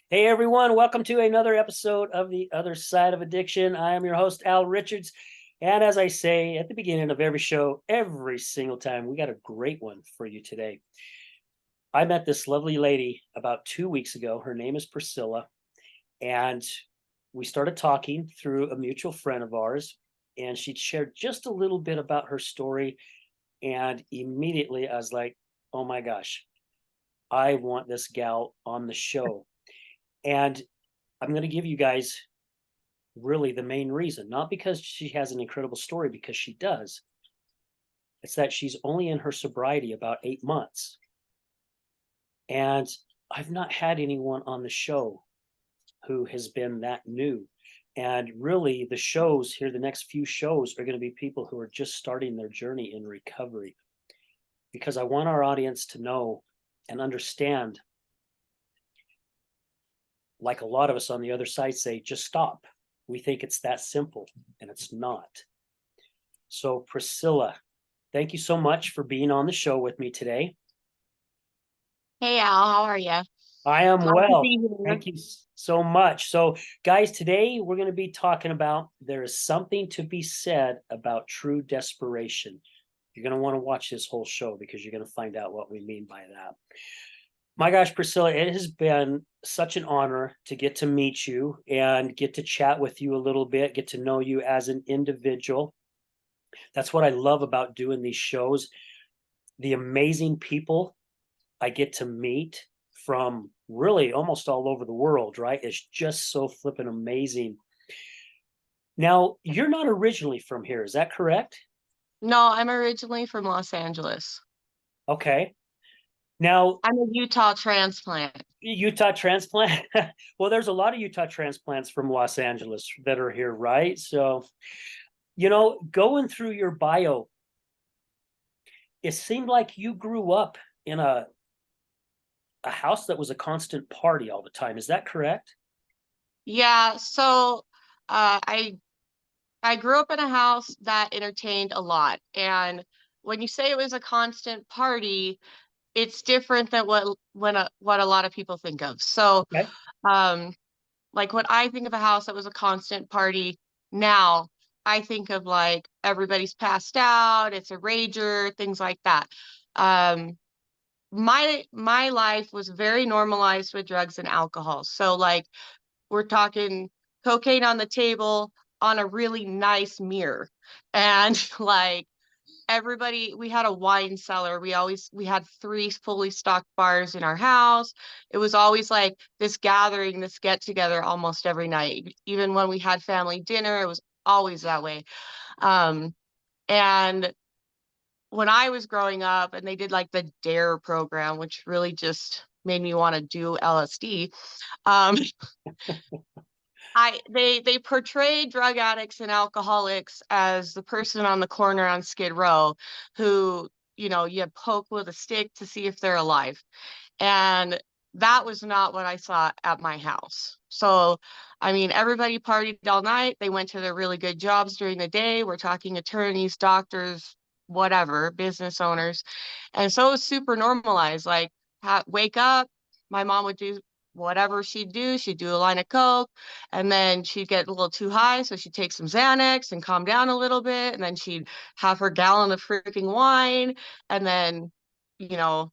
Hey everyone, welcome to another episode of The Other Side of Addiction. I am your host, Al Richards. And as I say at the beginning of every show, every single time, we got a great one for you today. I met this lovely lady about 2 weeks ago. Her name is Priscilla. And we started talking through a mutual friend of ours. And she'd shared just a little bit about her story. And immediately I was like, oh my gosh, I want this gal on the show. And I'm going to give you guys really the main reason, not because she has an incredible story, because she does. It's that she's only in her sobriety about 8 months. And I've not had anyone on the show who has been that new. And really, the shows here, the next few shows, are going to be people who are just starting their journey in recovery. Because I want our audience to know and understand, like a lot of us on the other side say, just stop. We think it's that simple, and it's not. So, Priscilla, thank you so much for being on the show with me today. Hey Al, how are you? I am Glad to well. be here. Thank you so much. So, guys, today we're going to be talking about there is something to be said about true desperation. You're going to want to watch this whole show because you're going to find out what we mean by that. My gosh, Priscilla, it has been such an honor to get to meet you and get to chat with you a little bit, get to know you as an individual. That's what I love about doing these shows. The amazing people I get to meet from really almost all over the world, right? It's just so flippin' amazing. Now, you're not originally from here, is that correct? No, I'm originally from Los Angeles. Okay. Now, I'm a Utah transplant. Utah transplant. Well, there's a lot of Utah transplants from Los Angeles that are here, right? So, going through your bio, it seemed like you grew up in a house that was a constant party all the time. Is that correct? Yeah, so I grew up in a house that entertained a lot. And when you say it was a constant party, it's different than what a lot of people think of. So, Okay. um, like when I think of a house that was a constant party now, I think of like everybody's passed out, it's a rager, things like that. Um, my life was very normalized with drugs and alcohol. So like we're talking cocaine on the table on a really nice mirror. And like everybody, we had a wine cellar. We had three fully stocked bars in our house. It was always like this gathering, this get together almost every night. Even when we had family dinner, it was always that way. And when I was growing up and they did like the DARE program, which really just made me want to do LSD. Um, they portray drug addicts and alcoholics as the person on the corner on Skid Row who, you poke with a stick to see if they're alive. And that was not what I saw at my house. So, I mean, everybody partied all night. They went to their really good jobs during the day. We're talking attorneys, doctors, whatever, business owners. And so it was super normalized. Like, wake up, my mom would do whatever she'd do. She'd do a line of Coke, and then she'd get a little too high. So she'd take some Xanax and calm down a little bit. And then she'd have her gallon of freaking wine. And then, you know,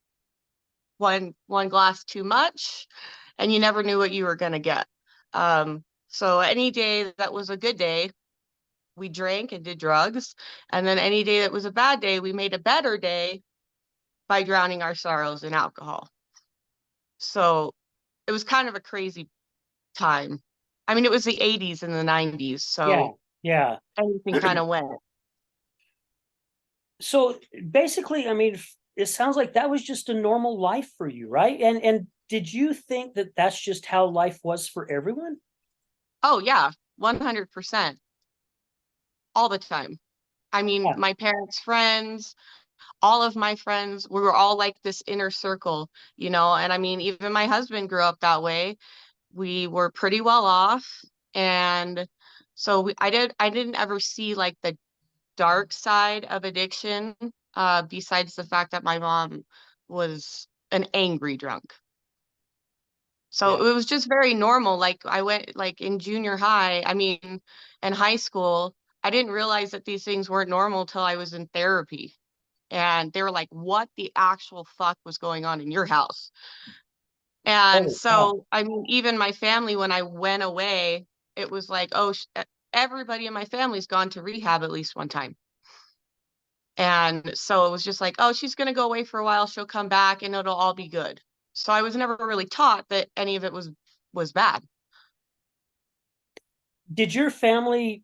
one glass too much, and you never knew what you were going to get. So any day that was a good day, we drank and did drugs. And then any day that was a bad day, we made a better day by drowning our sorrows in alcohol. So it was kind of a crazy time. I mean, it was the 80s and the 90s, Yeah. so Yeah. anything kind of went. So basically, I mean, it sounds like that was just a normal life for you, right? And did you think that that's just how life was for everyone? Oh, yeah, 100%, all the time. I mean, Yeah. my parents' friends, all of my friends, we were all like this inner circle, and I mean, even my husband grew up that way. We were pretty well off. And so I didn't ever see like the dark side of addiction, besides the fact that my mom was an angry drunk. So Yeah. it was just very normal. Like I went like in junior high, I mean, in high school, I didn't realize that these things weren't normal till I was in therapy. And they were like, what the actual fuck was going on in your house? And Holy cow. so, I mean, even my family, when I went away, it was like, oh, everybody in my family's gone to rehab at least one time. And so it was just like, oh, she's going to go away for a while. She'll come back and it'll all be good. So I was never really taught that any of it was bad. Did your family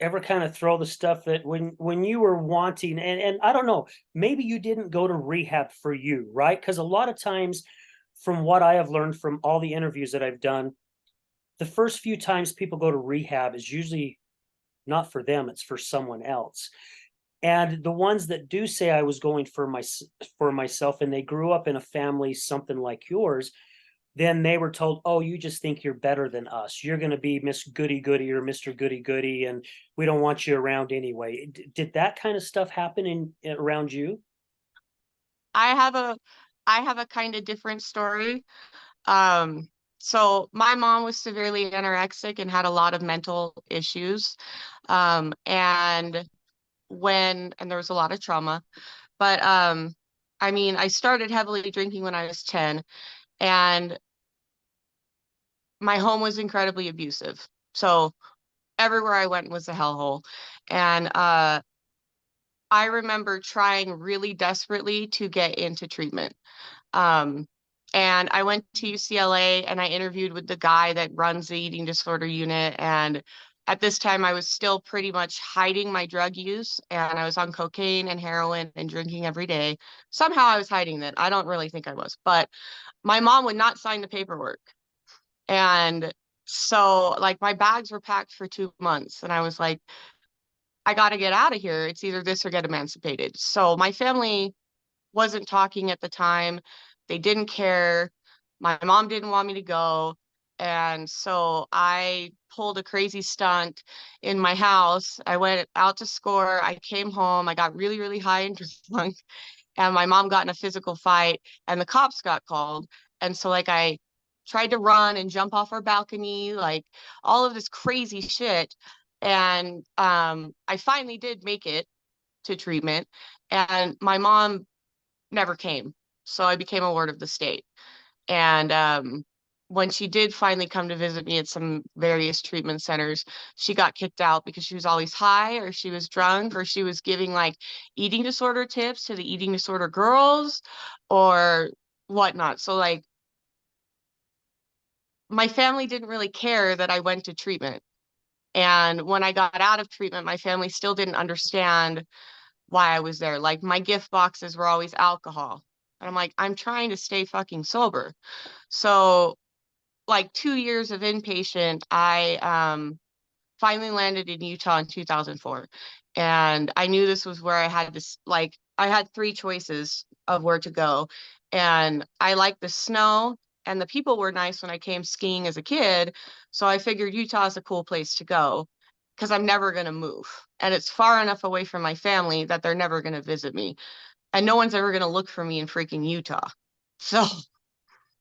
ever kind of throw the stuff that when you were wanting, and I don't know, maybe you didn't go to rehab for you, right? Because a lot of times, from what I have learned from all the interviews that I've done, the first few times people go to rehab is usually not for them, it's for someone else. And the ones that do say I was going for myself, and they grew up in a family something like yours, then they were told, oh, you just think you're better than us, you're going to be Miss Goody Goody or Mr. Goody Goody, and we don't want you around anyway. Did that kind of stuff happen in around you? I have a I have a kind of different story. Um, so my mom was severely anorexic and had a lot of mental issues. And there was a lot of trauma, but I mean, I started heavily drinking when I was 10, and my home was incredibly abusive. So everywhere I went was a hellhole. And I remember trying really desperately to get into treatment. Um, and I went to UCLA and I interviewed with the guy that runs the eating disorder unit. And at this time, I was still pretty much hiding my drug use, and I was on cocaine and heroin and drinking every day. Somehow I was hiding that. I don't really think I was, but my mom would not sign the paperwork. And so, like, my bags were packed for 2 months, and I was like, I got to get out of here. It's either this or get emancipated. So my family wasn't talking at the time. They didn't care. My mom didn't want me to go. And so I pulled a crazy stunt in my house. I went out to score. I came home. I got really, really high and drunk. And my mom got in a physical fight, and the cops got called. And so, like, I tried to run and jump off our balcony, like all of this crazy shit. And I finally did make it to treatment. And my mom never came. So I became a ward of the state. And when she did finally come to visit me at some various treatment centers, she got kicked out because she was always high, or she was drunk, or she was giving like eating disorder tips to the eating disorder girls or whatnot. So, like, my family didn't really care that I went to treatment. And when I got out of treatment, my family still didn't understand why I was there. Like, my gift boxes were always alcohol. And I'm like, I'm trying to stay fucking sober. So, like, 2 years of inpatient, I finally landed in Utah in 2004. And I knew this was where I had this, like, I had three choices of where to go. And I liked the snow, and the people were nice when I came skiing as a kid. So I figured Utah is a cool place to go because I'm never going to move. And it's far enough away from my family that they're never going to visit me. And no one's ever going to look for me in freaking Utah. So,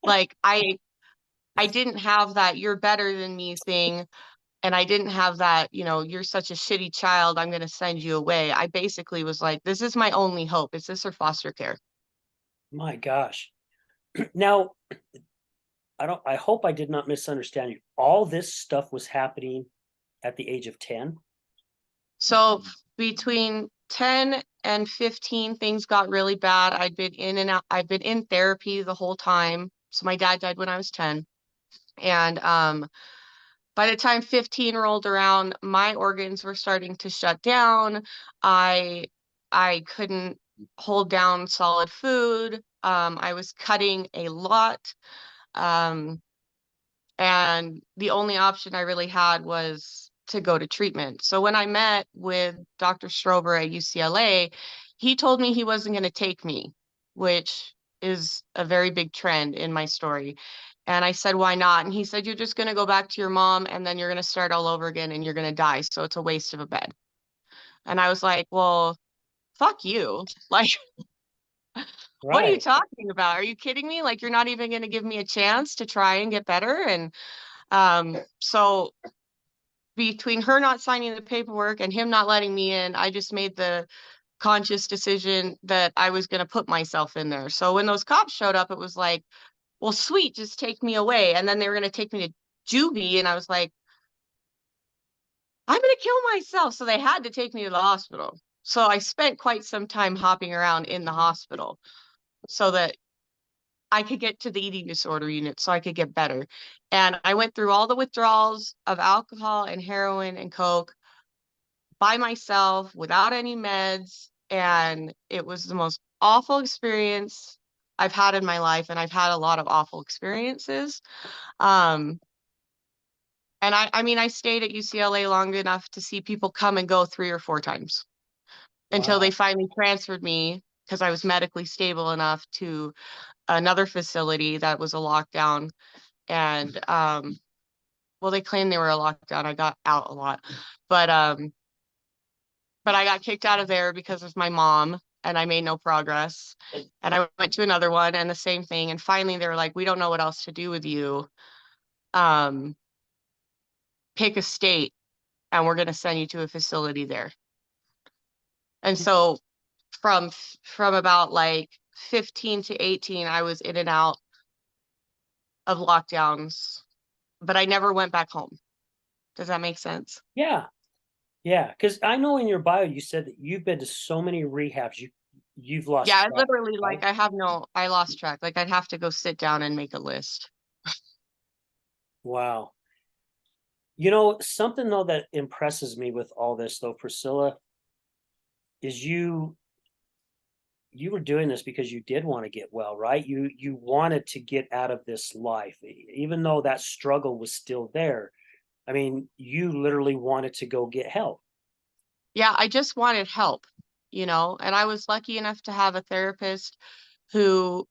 like, I didn't have that "you're better than me" thing, and I didn't have that, "you're such a shitty child, I'm gonna send you away." I basically was like, "This is my only hope. It's this or foster care." My gosh. Now, I hope I did not misunderstand you. All this stuff was happening at the age of 10? So between 10 and 15, things got really bad. I'd been in and out. I've been in therapy the whole time. So my dad died when I was 10. And by the time 15 rolled around, my organs were starting to shut down. I I couldn't hold down solid food. I was cutting a lot. Um, and the only option I really had was to go to treatment. So when I met with Dr. Strober at UCLA, he told me he wasn't going to take me, which is a very big trend in my story. And I said, why not? And he said, you're just going to go back to your mom, and then you're going to start all over again, and you're going to die. So it's a waste of a bed. And I was like, well, fuck you. Like, what are you Right. talking about? Are you kidding me? Like, you're not even going to give me a chance to try and get better. And so between her not signing the paperwork and him not letting me in, I just made the conscious decision that I was going to put myself in there. So when those cops showed up, it was like, well, sweet, just take me away. And then they were going to take me to juvie. And I was like, I'm going to kill myself. So they had to take me to the hospital. So I spent quite some time hopping around in the hospital so that I could get to the eating disorder unit so I could get better. And I went through all the withdrawals of alcohol and heroin and coke by myself without any meds. And it was the most awful experience I've had in my life. And I've had a lot of awful experiences. Um, and I mean, I stayed at UCLA long enough to see people come and go 3 or 4 times until they Wow. finally transferred me because I was medically stable enough to another facility that was a lockdown. And well, they claimed they were a lockdown. I got out a lot. But but I got kicked out of there because of my mom and I made no progress. And I went to another one and the same thing. And finally they were like, we don't know what else to do with you. Um, Pick a state and we're gonna send you to a facility there. And so from about like 15 to 18, I was in and out of lockdowns, but I never went back home. Does that make sense? Yeah. Yeah. Because I know in your bio you said that you've been to so many rehabs, you've lost Yeah, I track, literally right? like I lost track. Like I'd have to go sit down and make a list. Wow. You know, something though that impresses me with all this though, Priscilla, is you were doing this because you did want to get well, right? You wanted to get out of this life, even though that struggle was still there. I mean, you literally wanted to go get help. Yeah, I just wanted help, and I was lucky enough to have a therapist who,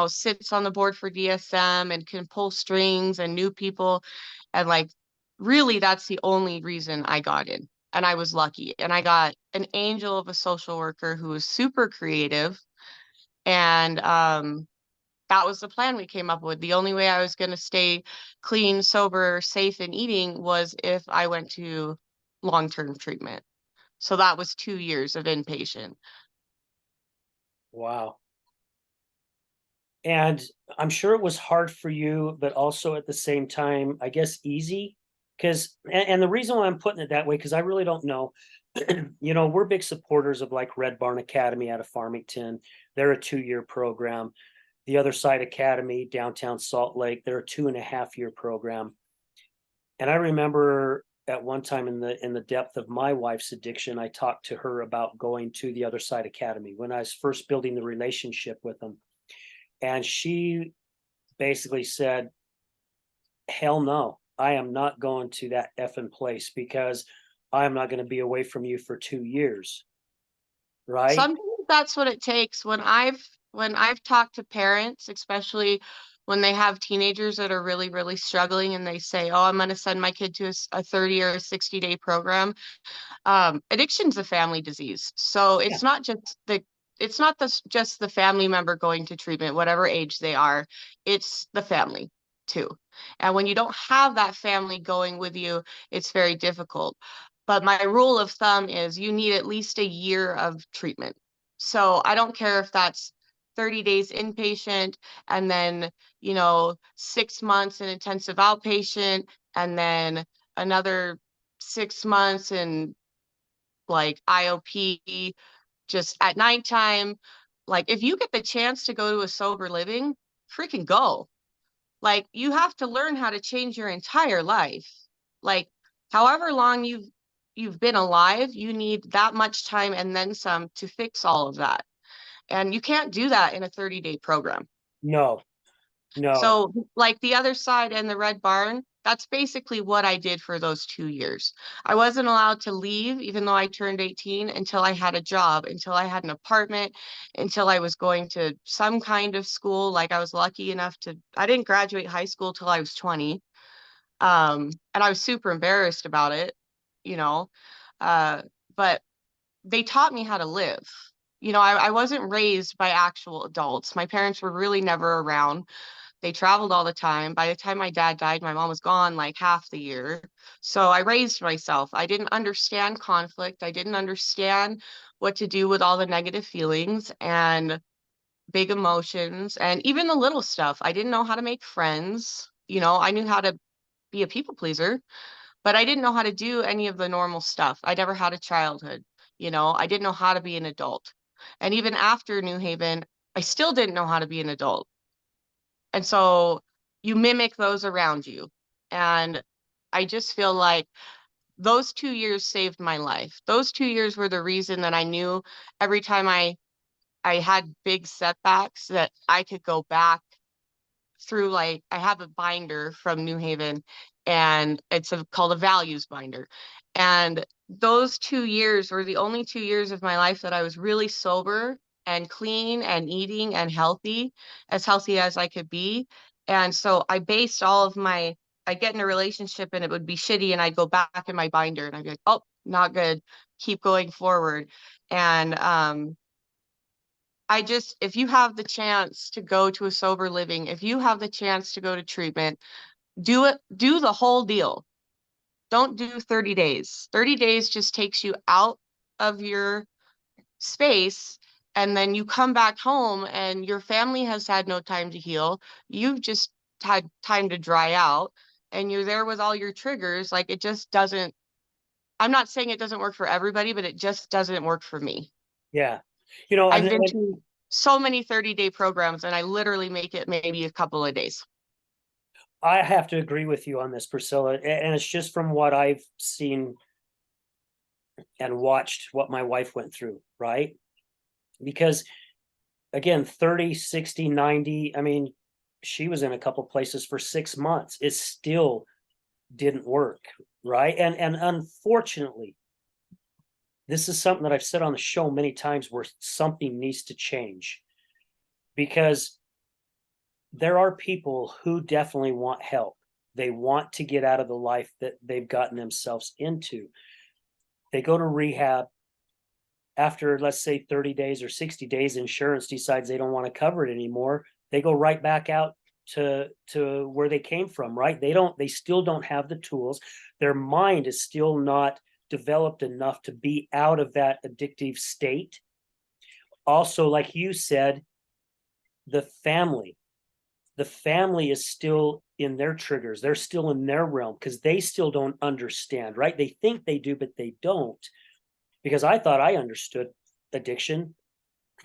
sits on the board for DSM and can pull strings and knew people. And like, really, that's the only reason I got in. And I was lucky. And I got an angel of a social worker who was super creative. And that was the plan we came up with. The only way I was going to stay clean, sober, safe, and eating was if I went to long-term treatment. So that was 2 years of inpatient. Wow. And I'm sure it was hard for you, but also at the same time, I guess easy. Because, and the reason why I'm putting it that way, because I really don't know, we're big supporters of like Red Barn Academy out of Farmington. They're a 2-year program. The Other Side Academy, downtown Salt Lake, they're a 2.5-year program. And I remember at one time in the depth of my wife's addiction, I talked to her about going to the Other Side Academy when I was first building the relationship with them. And she basically said, hell no, I am not going to that effing place because I'm not going to be away from you for 2 years. Right. Sometimes that's what it takes. When I've talked to parents, especially when they have teenagers that are really, really struggling and they say, "Oh, I'm going to send my kid to a 30 or a 60-day program." Addiction's a family disease. So Yeah. it's not just the family member going to treatment, whatever age they are. It's the family too. And when you don't have that family going with you, it's very difficult. But my rule of thumb is you need at least a year of treatment. So I don't care if that's 30 days inpatient and then, 6 months in intensive outpatient and then another 6 months in like IOP just at nighttime. Like if you get the chance to go to a sober living, freaking go. Like you have to learn how to change your entire life. Like however long you've been alive, you need that much time and then some to fix all of that. And you can't do that in a 30-day program. No, no. So, like the other side and the Red Barn, that's basically what I did for those 2 years. I wasn't allowed to leave, even though I turned 18, until I had a job, until I had an apartment, until I was going to some kind of school. Like I was lucky enough I didn't graduate high school till I was 20. And I was super embarrassed about it, you know. Uh, but they taught me how to live. I wasn't raised by actual adults. My parents were really never around. They traveled all the time. By the time my dad died, my mom was gone like half the year. So I raised myself. I didn't understand conflict. I didn't understand what to do with all the negative feelings and big emotions and even the little stuff. I didn't know how to make friends. I knew how to be a people pleaser, but I didn't know how to do any of the normal stuff. I never had a childhood. I didn't know how to be an adult. And even after New Haven, I still didn't know how to be an adult. And so you mimic those around you. And I just feel like those 2 years saved my life. Those 2 years were the reason that I knew every time I had big setbacks that I could go back through. Like, I have a binder from New Haven, and it's called a values binder. And those 2 years were the only 2 years of my life that I was really sober and clean and eating and as healthy as I could be. And so I based all of I'd get in a relationship and it would be shitty, and I'd go back in my binder and I'd be like, oh, not good. Keep going forward. And if you have the chance to go to a sober living, if you have the chance to go to treatment, do it, do the whole deal. Don't do 30 days. 30 days just takes you out of your space. And then you come back home and your family has had no time to heal. You've just had time to dry out, and you're there with all your triggers. Like, it just doesn't, I'm not saying it doesn't work for everybody, but it just doesn't work for me. Yeah. I've been to so many 30-day programs, and I literally make it maybe a couple of days. I have to agree with you on this, Priscilla. And it's just from what I've seen and watched what my wife went through, right? Because again, 30, 60, 90, I mean, she was in a couple places for 6 months. It still didn't work, right? And unfortunately, this is something that I've said on the show many times, where something needs to change, because there are people who definitely want help. They want to get out of the life that they've gotten themselves into. They go to rehab. After, let's say, 30 days or 60 days, insurance decides they don't want to cover it anymore. They go right back out to where they came from, right? They still don't have the tools. Their mind is still not developed enough to be out of that addictive state. Also, like you said, the family is still in their triggers. They're still in their realm because they still don't understand, right? They think they do, but they don't. Because I thought I understood addiction.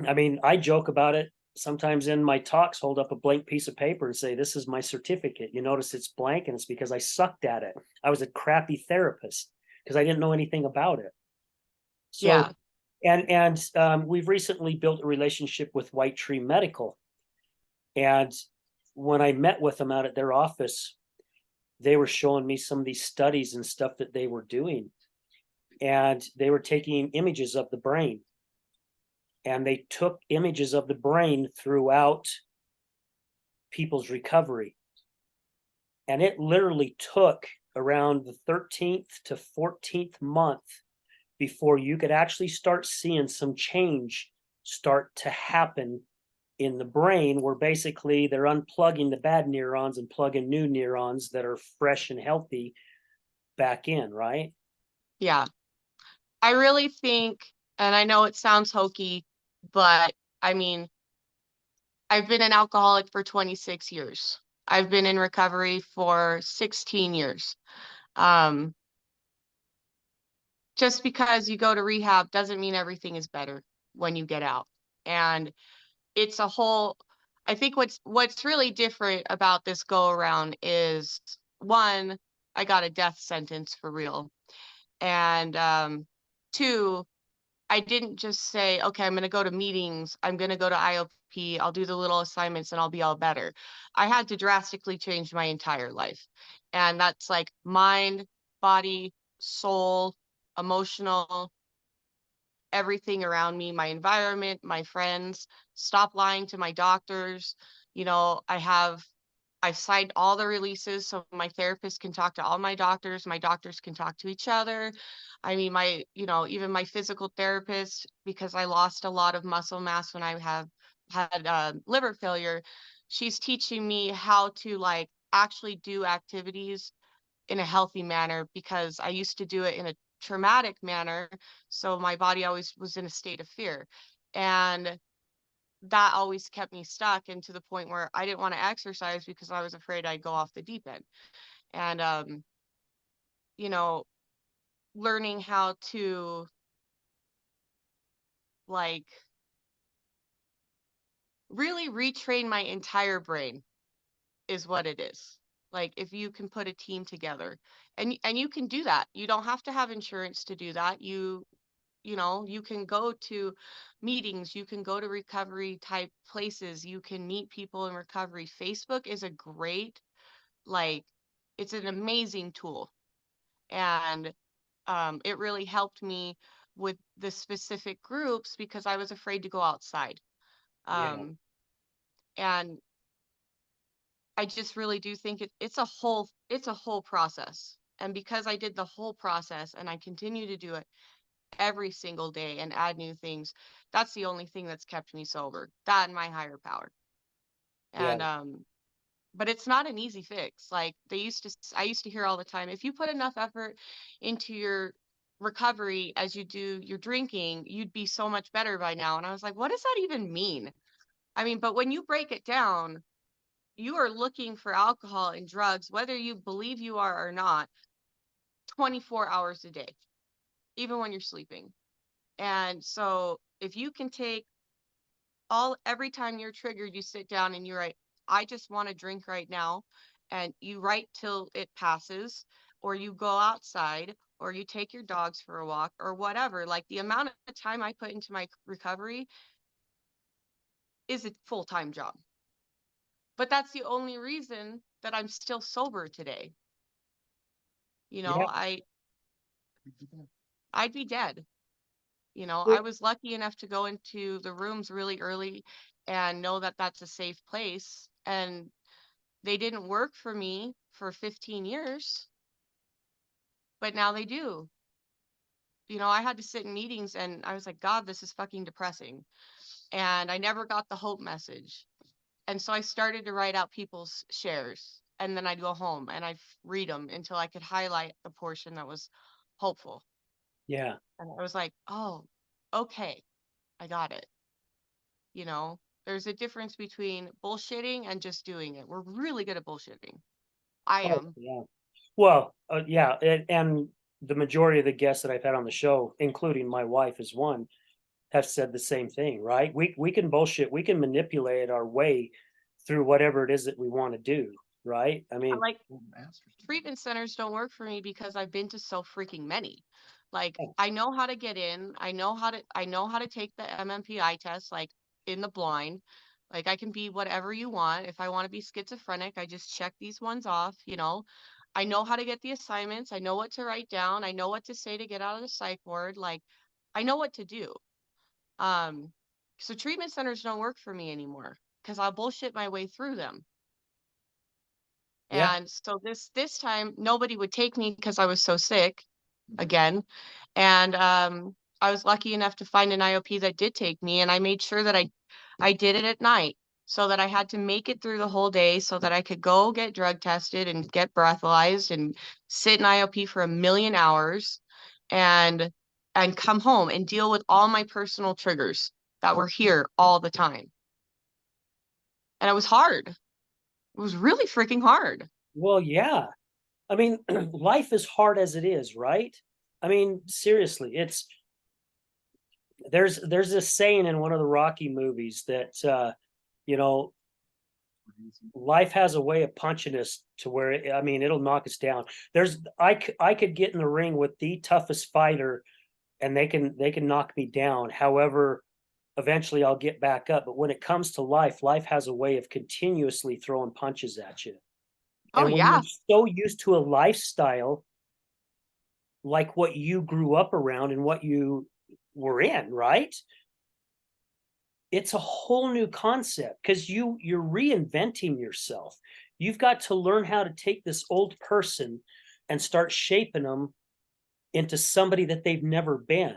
I mean, I joke about it sometimes in my talks, hold up a blank piece of paper and say, this is my certificate. You notice it's blank, and it's because I sucked at it. I was a crappy therapist because I didn't know anything about it. So, Yeah. and we've recently built a relationship with White Tree Medical. And when I met with them out at their office, they were showing me some of these studies and stuff that they were doing. And they were taking images of the brain, and they took images of the brain throughout people's recovery. And it literally took around the 13th to 14th month before you could actually start seeing some change start to happen in the brain, where basically they're unplugging the bad neurons and plugging new neurons that are fresh and healthy back in, right? Yeah. I really think, and I know it sounds hokey, but I mean, I've been an alcoholic for 26 years. I've been in recovery for 16 years. Um, just because you go to rehab doesn't mean everything is better when you get out. And it's a whole, I think what's really different about this go around is, one, I got a death sentence for real. And two, I didn't just say, okay, I'm going to go to meetings, I'm going to go to IOP, I'll do the little assignments and I'll be all better. I had to drastically change my entire life. And that's like mind, body, soul, emotional, everything around me, my environment, my friends, stop lying to my doctors. I have I signed all the releases so my therapist can talk to all my doctors can talk to each other. I mean, even my physical therapist, because I lost a lot of muscle mass when I have had liver failure, she's teaching me how to like actually do activities in a healthy manner because I used to do it in a traumatic manner. So my body always was in a state of fear. And that always kept me stuck, and to the point where I didn't want to exercise because I was afraid I'd go off the deep end. And you know, learning how to like really retrain my entire brain is what it is. Like if you can put a team together and you can do that. You don't have to have insurance to do that. You can go to meetings, you can go to recovery type places, you can meet people in recovery. Facebook is a great, like, it's an amazing tool. And it really helped me with the specific groups because I was afraid to go outside. Yeah. Um, and I just really do think it's a whole process. And because I did the whole process and I continue to do it every single day and add new things, that's the only thing that's kept me sober. That and my higher power. Yeah. And but it's not an easy fix. Like I used to hear all the time, if you put enough effort into your recovery as you do your drinking, you'd be so much better by now. And I was like, what does that even mean? I mean, but when you break it down, you are looking for alcohol and drugs, whether you believe you are or not, 24 hours a day, even when you're sleeping. And so if you can take every time you're triggered, you sit down and you write, I just want to drink right now. And you write till it passes, or you go outside, or you take your dogs for a walk, or whatever. Like the amount of time I put into my recovery is a full-time job. But that's the only reason that I'm still sober today. You know, Yeah. I'd be dead. I Well, was lucky enough to go into the rooms really early and know that that's a safe place. And they didn't work for me for 15 years, but now they do. I had to sit in meetings and I was like, God, this is fucking depressing. And I never got the hope message. And so I started to write out people's shares. And then I'd go home and I'd read them until I could highlight the portion that was hopeful. yeah. And I was like, oh, okay, I got it. There's a difference between bullshitting and just doing it. We're really good at bullshitting. I Oh, am. yeah. Well, yeah, and the majority of the guests that I've had on the show, including my wife as one, have said the same thing, right? We can bullshit, we can manipulate our way through whatever it is that we want to do, right? I I mean, like treatment centers don't work for me because I've been to so freaking many. Like oh, I know how to get in. I know how to take the MMPI test like in the blind. Like I can be whatever you want. If I want to be schizophrenic, I just check these ones off. I know how to get the assignments. I know what to write down. I know what to say to get out of the psych ward. Like I know what to do. Um so treatment centers don't work for me anymore because I'll bullshit my way through them. yeah, And so this time nobody would take me because I was so sick again. And I was lucky enough to find an IOP that did take me, and I made sure that I did it at night so that I had to make it through the whole day so that I could go get drug tested and get breathalyzed and sit in IOP for a million hours and come home and deal with all my personal triggers that were here all the time. And it was hard. It was really freaking hard. well, yeah. I mean, life is hard as it is, right? I mean, seriously, there's this saying in one of the Rocky movies that you know, life has a way of punching us to where I mean, it'll knock us down. I could get in the ring with the toughest fighter and they can knock me down. However, eventually I'll get back up. But when it comes to life, life has a way of continuously throwing punches at you. Oh And when you're yeah. so used to a lifestyle like what you grew up around and what you were in, right? it's a whole new concept because you're reinventing yourself. You've got to learn how to take this old person and start shaping them into somebody that they've never been.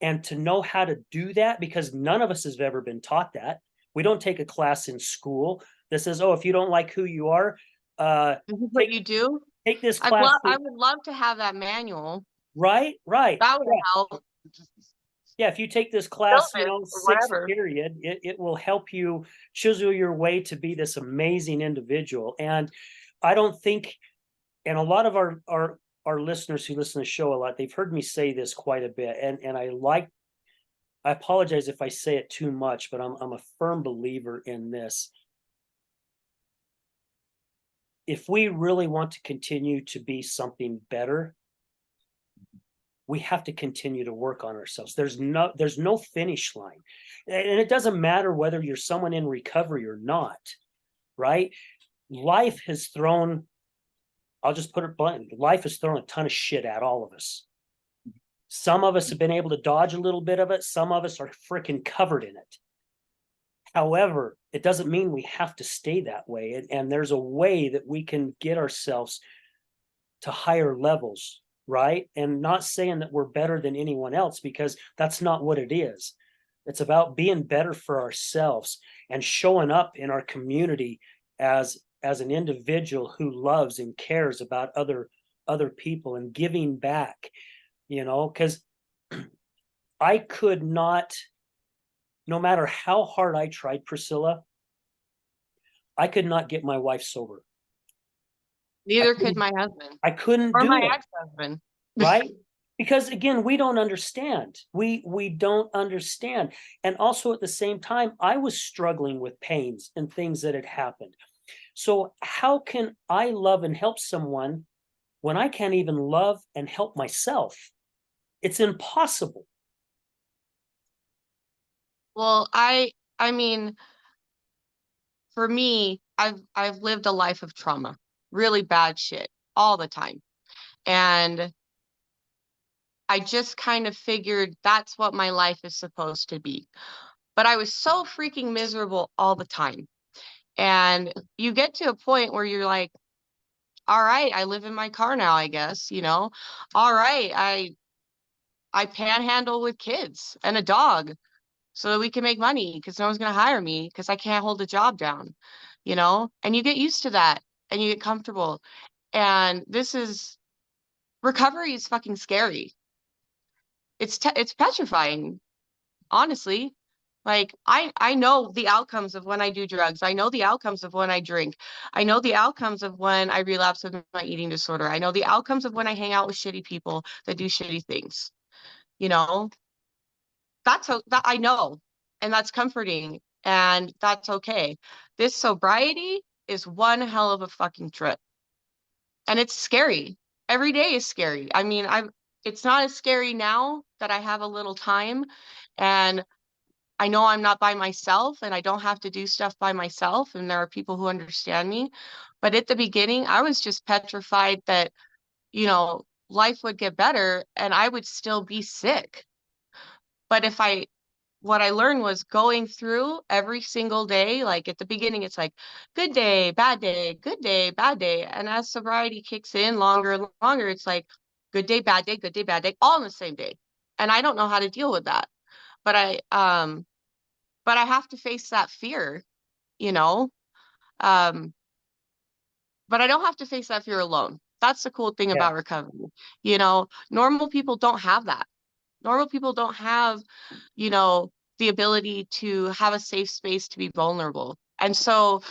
And to know how to do that, because none of us has ever been taught that. We don't take a class in school that says, oh, if you don't like who you are, This is what take you do. take this class. I would love to have that manual. Right, right. That would Yeah. help. Yeah, if you take this class, Illness or sixth whatever. period, it will help you chisel your way to be this amazing individual. And I don't think, and a lot of our listeners who listen to the show a lot, they've heard me say this quite a bit. And I apologize if I say it too much, but I'm a firm believer in this. If we really want to continue to be something better, we have to continue to work on ourselves. There's no finish line. And it doesn't matter whether you're someone in recovery or not, right? Life has thrown, I'll just put it bluntly, life has thrown a ton of shit at all of us. Some of us have been able to dodge a little bit of it. Some of us are freaking covered in it. However, it doesn't mean we have to stay that way. And there's a way that we can get ourselves to higher levels, right? And not saying that we're better than anyone else, because that's not what it is. It's about being better for ourselves and showing up in our community as an individual who loves and cares about other people and giving back, because I could not, no matter how hard I tried, Priscilla, I could not get my wife sober. Neither could my husband I couldn't or my do it, ex-husband. right? Because again, we don't understand. We don't understand. And also at the same time, I was struggling with pains and things that had happened. So how can I love and help someone when I can't even love and help myself? It's impossible. Well, I mean, for me, I've lived a life of trauma, really bad shit all the time. And I just kind of figured that's what my life is supposed to be. But I was so freaking miserable all the time. And you get to a point where you're like, all right, I live in my car now, I guess, you know. All right, I panhandle with kids and a dog so that we can make money because no one's going to hire me because I can't hold a job down, you know? And you get used to that and you get comfortable. And recovery is fucking scary. It's petrifying, honestly. Like I know the outcomes of when I do drugs. I know the outcomes of when I drink. I know the outcomes of when I relapse with my eating disorder. I know the outcomes of when I hang out with shitty people that do shitty things. You know, that I know, and that's comforting, and that's okay. This sobriety is one hell of a fucking trip, and it's scary. Every day is scary. I mean, it's not as scary now that I have a little time, and I know I'm not by myself, and I don't have to do stuff by myself, and there are people who understand me. But at the beginning, I was just petrified that, life would get better and I would still be sick. But what I learned was going through every single day, like at the beginning, it's like good day, bad day, good day, bad day. And as sobriety kicks in longer and longer, it's like good day, bad day, all in the same day. And I don't know how to deal with that. But I have to face that fear, you know. Um, but I don't have to face that fear alone. That's the cool thing Yeah, about recovery. Normal people don't have that. Normal people don't have, you know, the ability to have a safe space to be vulnerable. And so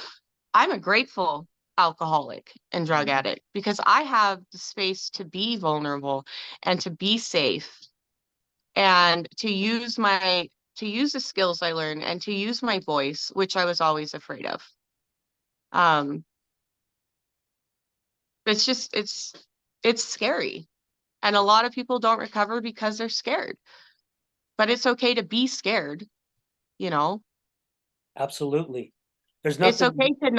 I'm a grateful alcoholic and drug addict because I have the space to be vulnerable and to be safe and to use the skills I learned and to use my voice, which I was always afraid of. Um, it's scary. And a lot of people don't recover because they're scared. But it's okay to be scared, you know. absolutely. There's It's nothing. okay to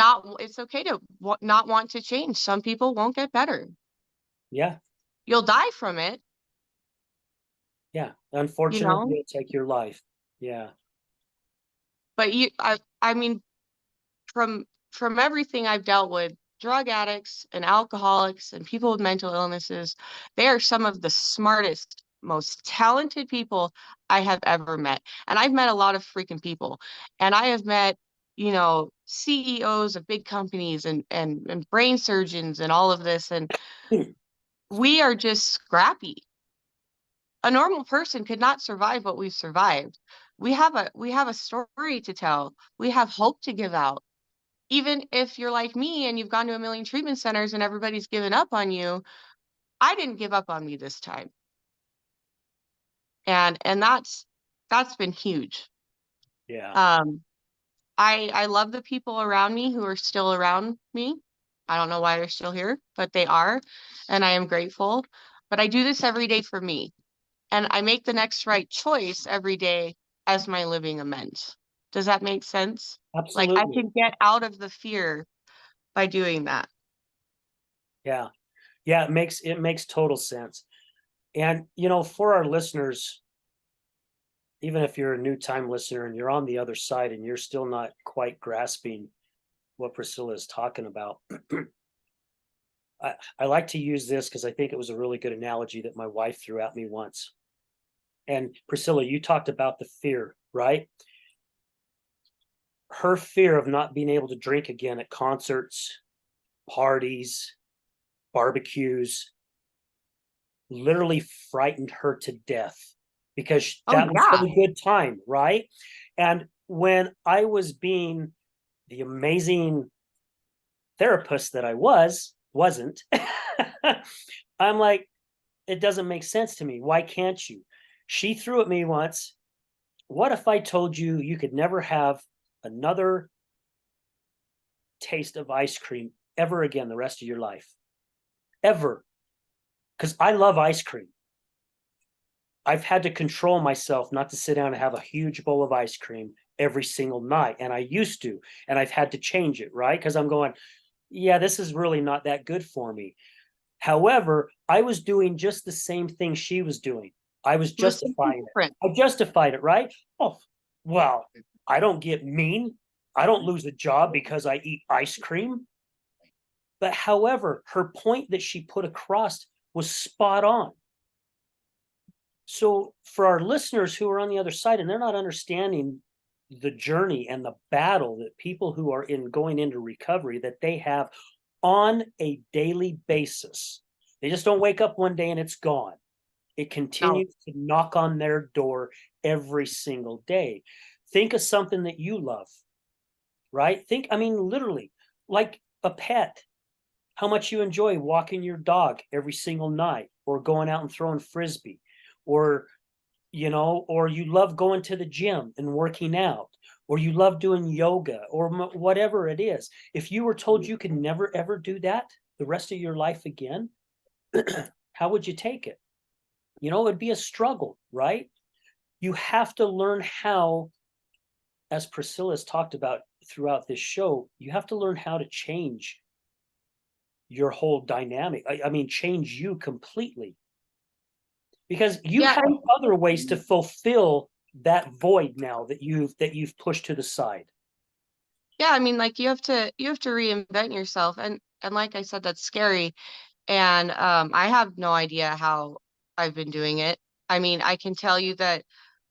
not want to change. Some people won't get better. Yeah, You'll die from it, yeah. you know. Unfortunately, it'll take your life. Yeah. But I mean, from everything I've dealt with, drug addicts and alcoholics and people with mental illnesses, they are some of the smartest, most talented people I have ever met. And I've met a lot of freaking people. And I have met, CEOs of big companies and brain surgeons and all of this. And we are just scrappy. A normal person could not survive what we've survived. We have a story to tell. We have hope to give out. Even if you're like me and you've gone to a million treatment centers and everybody's given up on you, I didn't give up on me this time. And that's been huge. Yeah. Um, I love the people around me who are still around me. I don't know why they're still here, but they are, and I am grateful. But I do this every day for me, and I make the next right choice every day as my living amends. Does that make sense? Like I Absolutely. can get out of the fear by doing that. Yeah. Yeah, it makes total sense. And for our listeners, even if you're a new time listener and you're on the other side and you're still not quite grasping what Priscilla is talking about, I like to use this because I think it was a really good analogy that my wife threw at me once. And Priscilla, you talked about the fear, right? Her fear of not being able to drink again at concerts, parties, barbecues, literally frightened her to death because Oh that was yeah. her good time, right? And when I was being the amazing therapist that I wasn't, I'm like, it doesn't make sense to me. Why can't you? She threw at me once, what if I told you you could never have another taste of ice cream ever again the rest of your life? Ever. Because I love ice cream. I've had to control myself not to sit down and have a huge bowl of ice cream every single night. And I used to, and I've had to change it, right? Because I'm going, yeah, this is really not that good for me. However, I was doing just the same thing she was doing. I was It was something justifying different. it. I justified it, right? Oh, well, I don't get mean. I don't lose a job because I eat ice cream. But however, her point that she put across was spot on. So for our listeners who are on the other side and they're not understanding the journey and the battle that people who are in going into recovery that they have on a daily basis. They just don't wake up one day and it's gone. It No. continues to knock on their door every single day. Think of something that you love, right? I mean, literally, like a pet, how much you enjoy walking your dog every single night or going out and throwing frisbee or or you love going to the gym and working out, or you love doing yoga, or whatever it is. If you were told you could never ever do that the rest of your life again, how would you take it? It'd be a struggle, right? You have to learn how, as Priscilla's talked about throughout this show, you have to learn how to change your whole dynamic. I mean, change you completely because you Yeah, have and other ways to fulfill that void now that you've pushed to the side. yeah, I mean, like you have to reinvent yourself, and like I said, that's scary. And I have no idea how I've been doing it. I mean, I can tell you that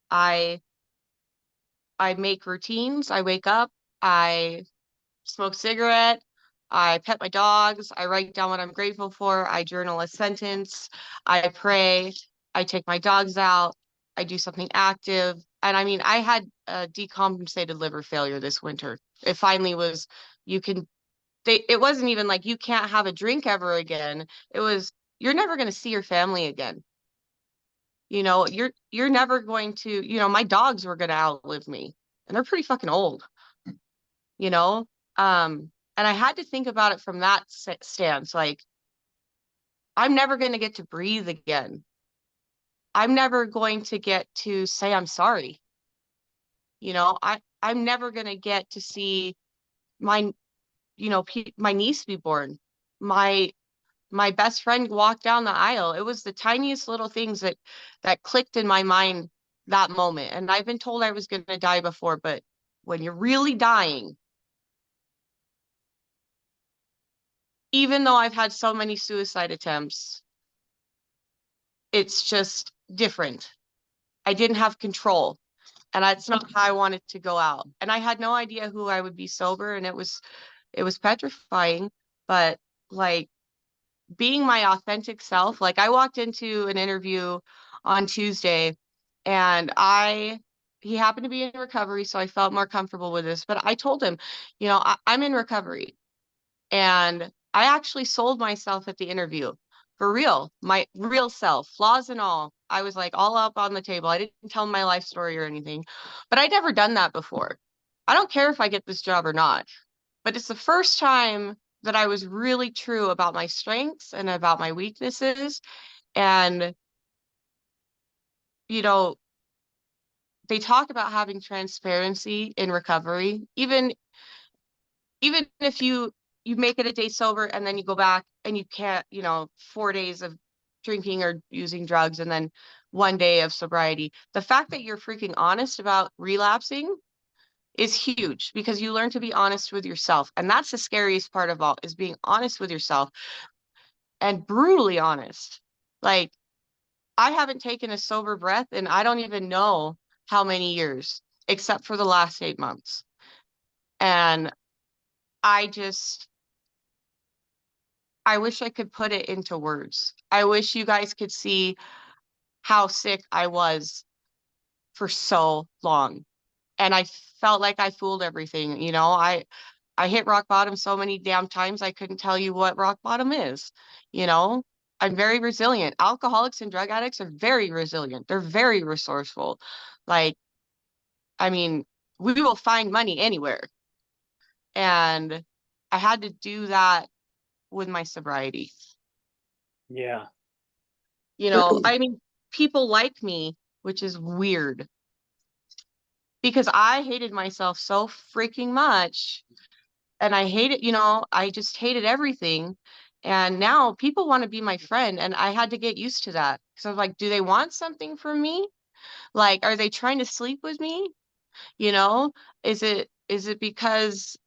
I I make routines. I wake up, I smoke cigarette, I pet my dogs, I write down what I'm grateful for, I journal a sentence, I pray, I take my dogs out, I do something active. And I mean, I had a decompensated liver failure this winter. It finally was, you can, it wasn't even like you can't have a drink ever again. It was, you're never going to see your family again. You're never going to, my dogs were going to outlive me, and they're pretty fucking old, you know? And I had to think about it from that stance. Like, I'm never going to get to breathe again. I'm never going to get to say I'm sorry. I'm never going to get to see my, my niece be born. My, my best friend walk down the aisle. It was the tiniest little things that clicked in my mind that moment. And I've been told I was going to die before, but when you're really dying, even though I've had so many suicide attempts, it's just different. I didn't have control, and that's not how I wanted to go out. And I had no idea who I would be sober, and it was petrifying, but like being my authentic self. Like I walked into an interview on Tuesday, and he happened to be in recovery, so I felt more comfortable with this. But I told him, I'm in recovery. And I actually sold myself at the interview for real, my real self, flaws and all. I was like all up on the table. I didn't tell him my life story or anything, but I'd never done that before. I don't care if I get this job or not, but it's the first time that I was really true about my strengths and about my weaknesses. And, you know, they talk about having transparency in recovery, even if you make it a day sober and then you go back and you can't, 4 days of drinking or using drugs and then 1 day of sobriety. The fact that you're freaking honest about relapsing is huge, because you learn to be honest with yourself. And that's the scariest part of all, is being honest with yourself, and brutally honest. Like, I haven't taken a sober breath and I don't even know how many years, except for the last 8 months. And I just, I wish I could put it into words. I wish you guys could see how sick I was for so long. And I felt like I fooled everything. I hit rock bottom so many damn times I couldn't tell you what rock bottom is. You know, I'm very resilient. Alcoholics and drug addicts are very resilient. They're very resourceful. Like, I mean, we will find money anywhere. And I had to do that with my sobriety. Yeah. I mean, people like me, which is weird, because I hated myself so freaking much. And I hated, I just hated everything. And now people want to be my friend. And I had to get used to that. So I was like, do they want something from me? Like, are they trying to sleep with me? You know, is it because,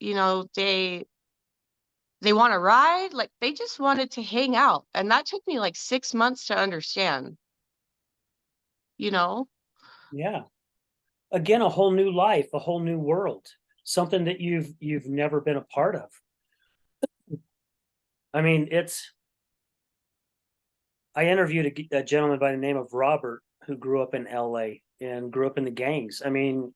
they want to ride? Like, they just wanted to hang out. And that took me like 6 months to understand, you know? Yeah. Again, a whole new life, a whole new world, something that you've never been a part of. I mean, I interviewed a gentleman by the name of Robert who grew up in LA and grew up in the gangs. I mean,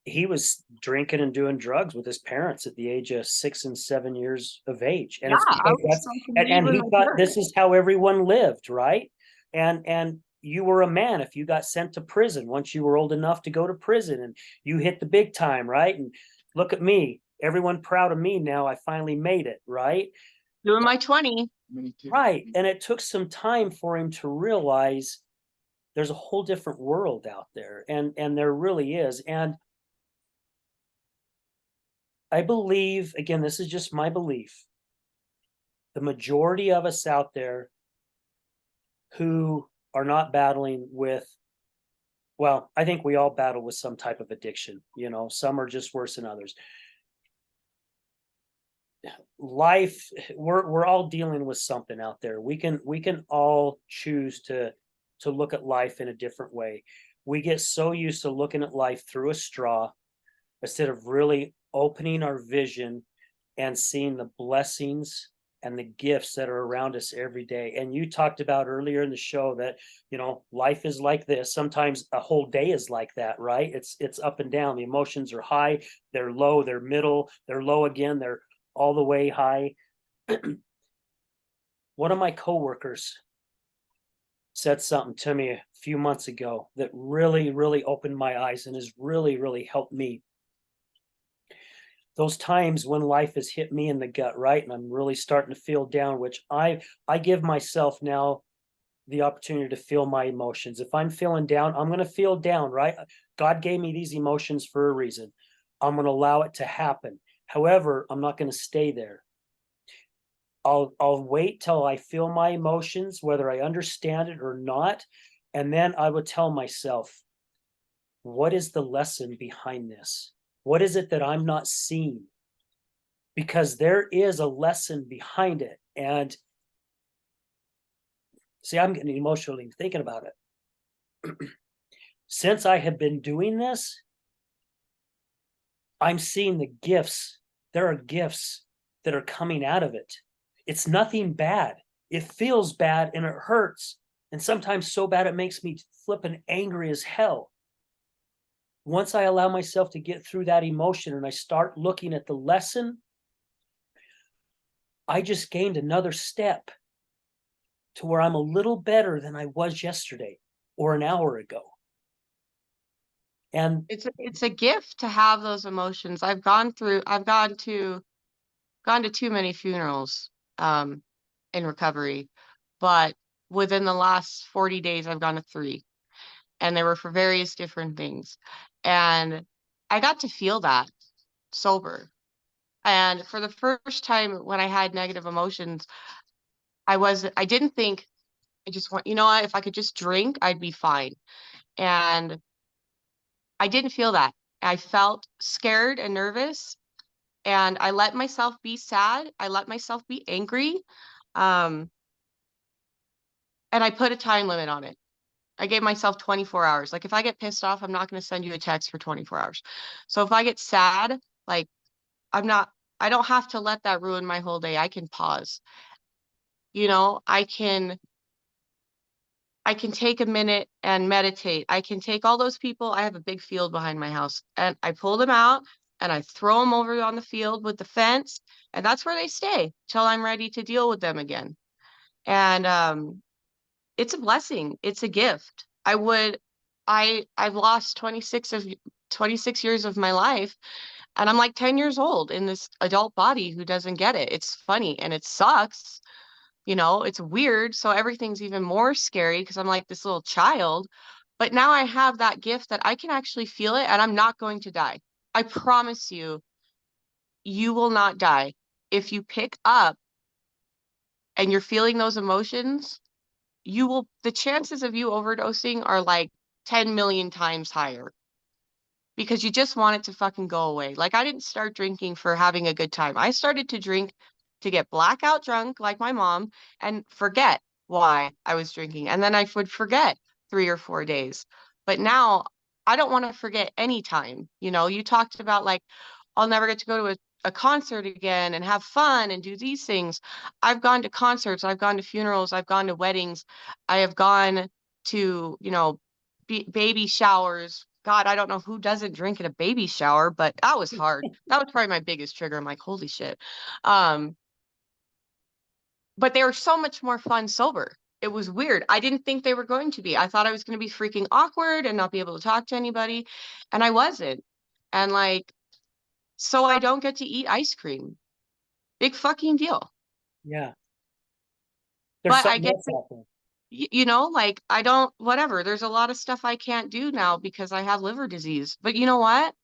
he was drinking and doing drugs with his parents at the age of 6 and 7 years of age. And Yeah, it's I because was smoking weed and with he my thought this parents. is how everyone lived, right? And you were a man if you got sent to prison once you were old enough to go to prison, and you hit the big time, right? And look at me, everyone proud of me now. I finally made it, right? Doing my 20. Right. And it took some time for him to realize there's a whole different world out there, and there really is. And I believe, again, this is just my belief, the majority of us out there who are not battling with, well, I think we all battle with some type of addiction. Some are just worse than others. Life, we're all dealing with something out there. We can all choose to look at life in a different way. We get so used to looking at life through a straw instead of really opening our vision and seeing the blessings and the gifts that are around us every day. And you talked about earlier in the show that, life is like this. Sometimes a whole day is like that, right? It's up and down. The emotions are high, they're low, they're middle, they're low again, they're all the way high. One of my coworkers said something to me a few months ago that really, really opened my eyes and has really, really helped me. Those times when life has hit me in the gut, right? And I'm really starting to feel down, which I give myself now the opportunity to feel my emotions. If I'm feeling down, I'm going to feel down, right? God gave me these emotions for a reason. I'm going to allow it to happen. However, I'm not going to stay there. I'll wait till I feel my emotions, whether I understand it or not, and then I would tell myself, what is the lesson behind this? What is it that I'm not seeing? Because there is a lesson behind it. And see, I'm getting emotionally thinking about it. Since I have been doing this, I'm seeing the gifts. There are gifts that are coming out of it. It's nothing bad. It feels bad and it hurts. And sometimes so bad it makes me flippin' angry as hell. Once I allow myself to get through that emotion and I start looking at the lesson, I just gained another step to where I'm a little better than I was yesterday or an hour ago. And It's a gift to have those emotions. I've gone to too many funerals um in recovery, but within the last 40 days I've gone to 3, and they were for various different things. And I got to feel that sober. And for the first time when I had negative emotions, I didn't think, I just want, you know what, if I could just drink, I'd be fine. And I didn't feel that. I felt scared and nervous, and I let myself be sad. I let myself be angry. Um, and I put a time limit on it. I gave myself 24 hours. Like, if I get pissed off, I'm not going to send you a text for 24 hours. So if I get sad, like, I'm not, I don't have to let that ruin my whole day. I can pause. You know, I can take a minute and meditate. I can take all those people. I have a big field behind my house, and I pull them out and I throw them over on the field with the fence, and that's where they stay till I'm ready to deal with them again. And it's a blessing. It's a gift. I've lost 26 years of my life, and I'm like 10 years old in this adult body who doesn't get it. It's funny and it sucks, you know, it's weird. So everything's even more scary because I'm like this little child. But now I have that gift that I can actually feel it, and I'm not going to die. I promise you, you will not die. If you pick up and you're feeling those emotions, the chances of you overdosing are like 10 million times higher, because you just want it to fucking go away. Like, I didn't start drinking for having a good time. I started to drink to get blackout drunk like my mom and forget why I was drinking. And then I would forget 3 or 4 days. But now I don't want to forget any time. You know, you talked about like, I'll never get to go to a concert again and have fun and do these things. I've gone to concerts, I've gone to funerals, I've gone to weddings, I have gone to, you know, baby showers. God, I don't know who doesn't drink at a baby shower, but that was hard. That was probably my biggest trigger. I'm like, holy shit. Um, but they were so much more fun sober. It was weird. I didn't think they were going to be. I thought I was going to be freaking awkward and not be able to talk to anybody, and I wasn't. And like, so I don't get to eat ice cream. Big fucking deal. yeah, there's But I something get else to, out there. you know, like, I don't, whatever. There's a lot of stuff I can't do now because I have liver disease. But you know what?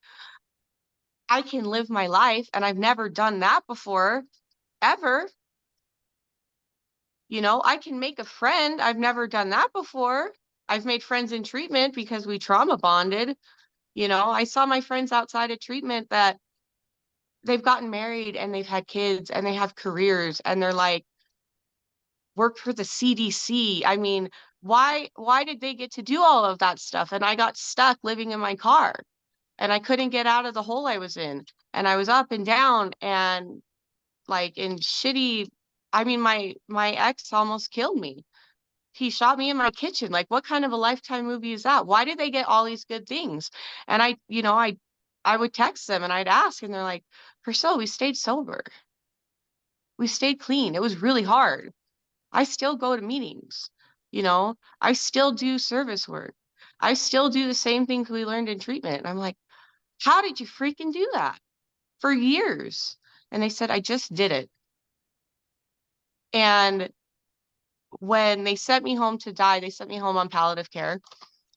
I can live my life, and I've never done that before, ever. You know, I can make a friend. I've never done that before. I've made friends in treatment because we trauma bonded. You know, I saw my friends outside of treatment that they've gotten married and they've had kids and they have careers, and they're like, work for the CDC. I mean, why did they get to do all of that stuff? And I got stuck living in my car, and I couldn't get out of the hole I was in. And I was up and down and like in shitty, I mean, my ex almost killed me. He shot me in my kitchen. Like, what kind of a Lifetime movie is that? Why did they get all these good things? And I would text them and I'd ask, and they're like, Priscilla, we stayed sober. We stayed clean. It was really hard. I still go to meetings, you know, I still do service work. I still do the same things we learned in treatment. And I'm like, how did you freaking do that for years? And they said, I just did it. And when they sent me home to die, they sent me home on palliative care.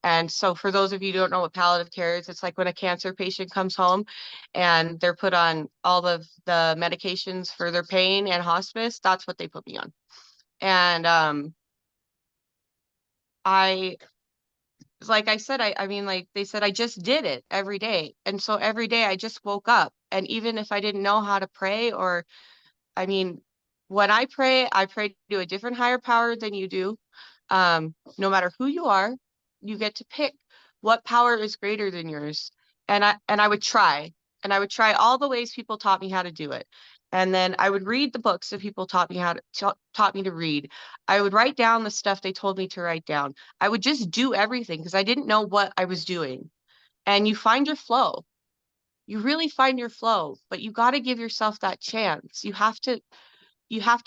And so, for those of you who don't know what palliative care is, it's like when a cancer patient comes home and they're put on all of the medications for their pain and hospice. That's what they put me on. And I like I said, I mean, like they said, I just did it every day. And so every day I just woke up. And even if I didn't know how to pray, or I mean, when I pray to a different higher power than you do. No matter who you are, you get to pick what power is greater than yours. And I would try, and I would try all the ways people taught me how to do it. And then I would read the books that people taught me taught me to read. I would write down the stuff they told me to write down. I would just do everything because I didn't know what I was doing. And you find your flow. You really find your flow, but you got to give yourself that chance. You have to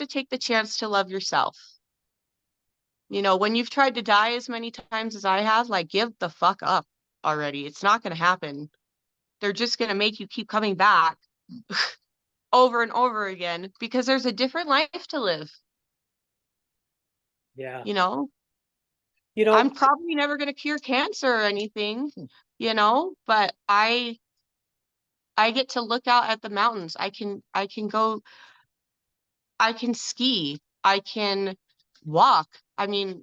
take the chance to love yourself. When you've tried to die as many times as I have, like, give the fuck up already. It's not going to happen. They're just going to make you keep coming back over and over again because there's a different life to live. Yeah. You know, You I'm know, probably never going to cure cancer or anything, but I get to look out at the mountains. I can go, I can ski, I can walk. I mean,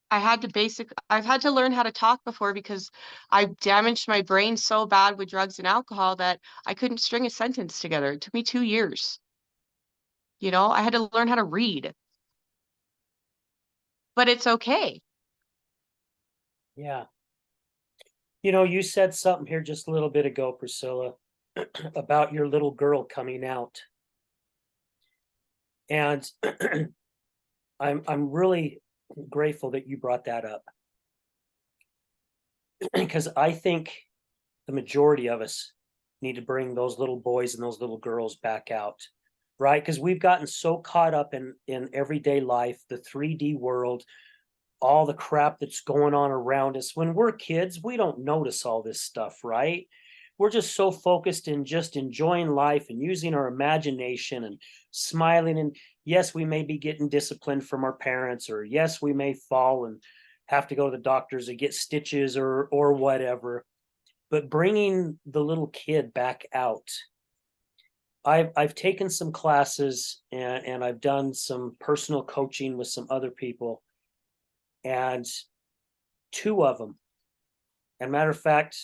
I've had to learn how to talk before because I damaged my brain so bad with drugs and alcohol that I couldn't string a sentence together. It took me 2 years. I had to learn how to read, but it's okay. yeah. You said something here just a little bit ago, Priscilla, about your little girl coming out. And I'm really grateful that you brought that up because I think the majority of us need to bring those little boys and those little girls back out, right? Because we've gotten so caught up in everyday life, the 3D world, all the crap that's going on around us. When we're kids, we don't notice all this stuff, right? We're just so focused in just enjoying life and using our imagination and smiling. And yes, we may be getting disciplined from our parents, or yes, we may fall and have to go to the doctors and get stitches or whatever. But bringing the little kid back out, I've taken some classes, and I've done some personal coaching with some other people, and two of them. And matter of fact,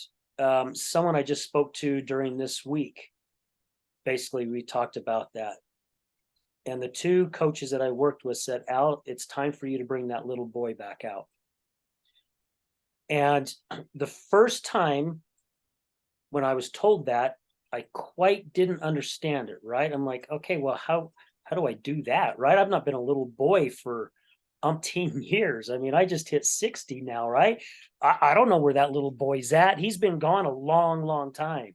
someone I just spoke to during this week, basically, we talked about that. And the two coaches that I worked with said, Al, it's time for you to bring that little boy back out. And the first time when I was told that, I quite didn't understand it, right? I'm like, okay, well, how do I do that, right? I've not been a little boy for umpteen years. I mean, I just hit 60 now, right? I don't know where that little boy's at. He's been gone a long, long time.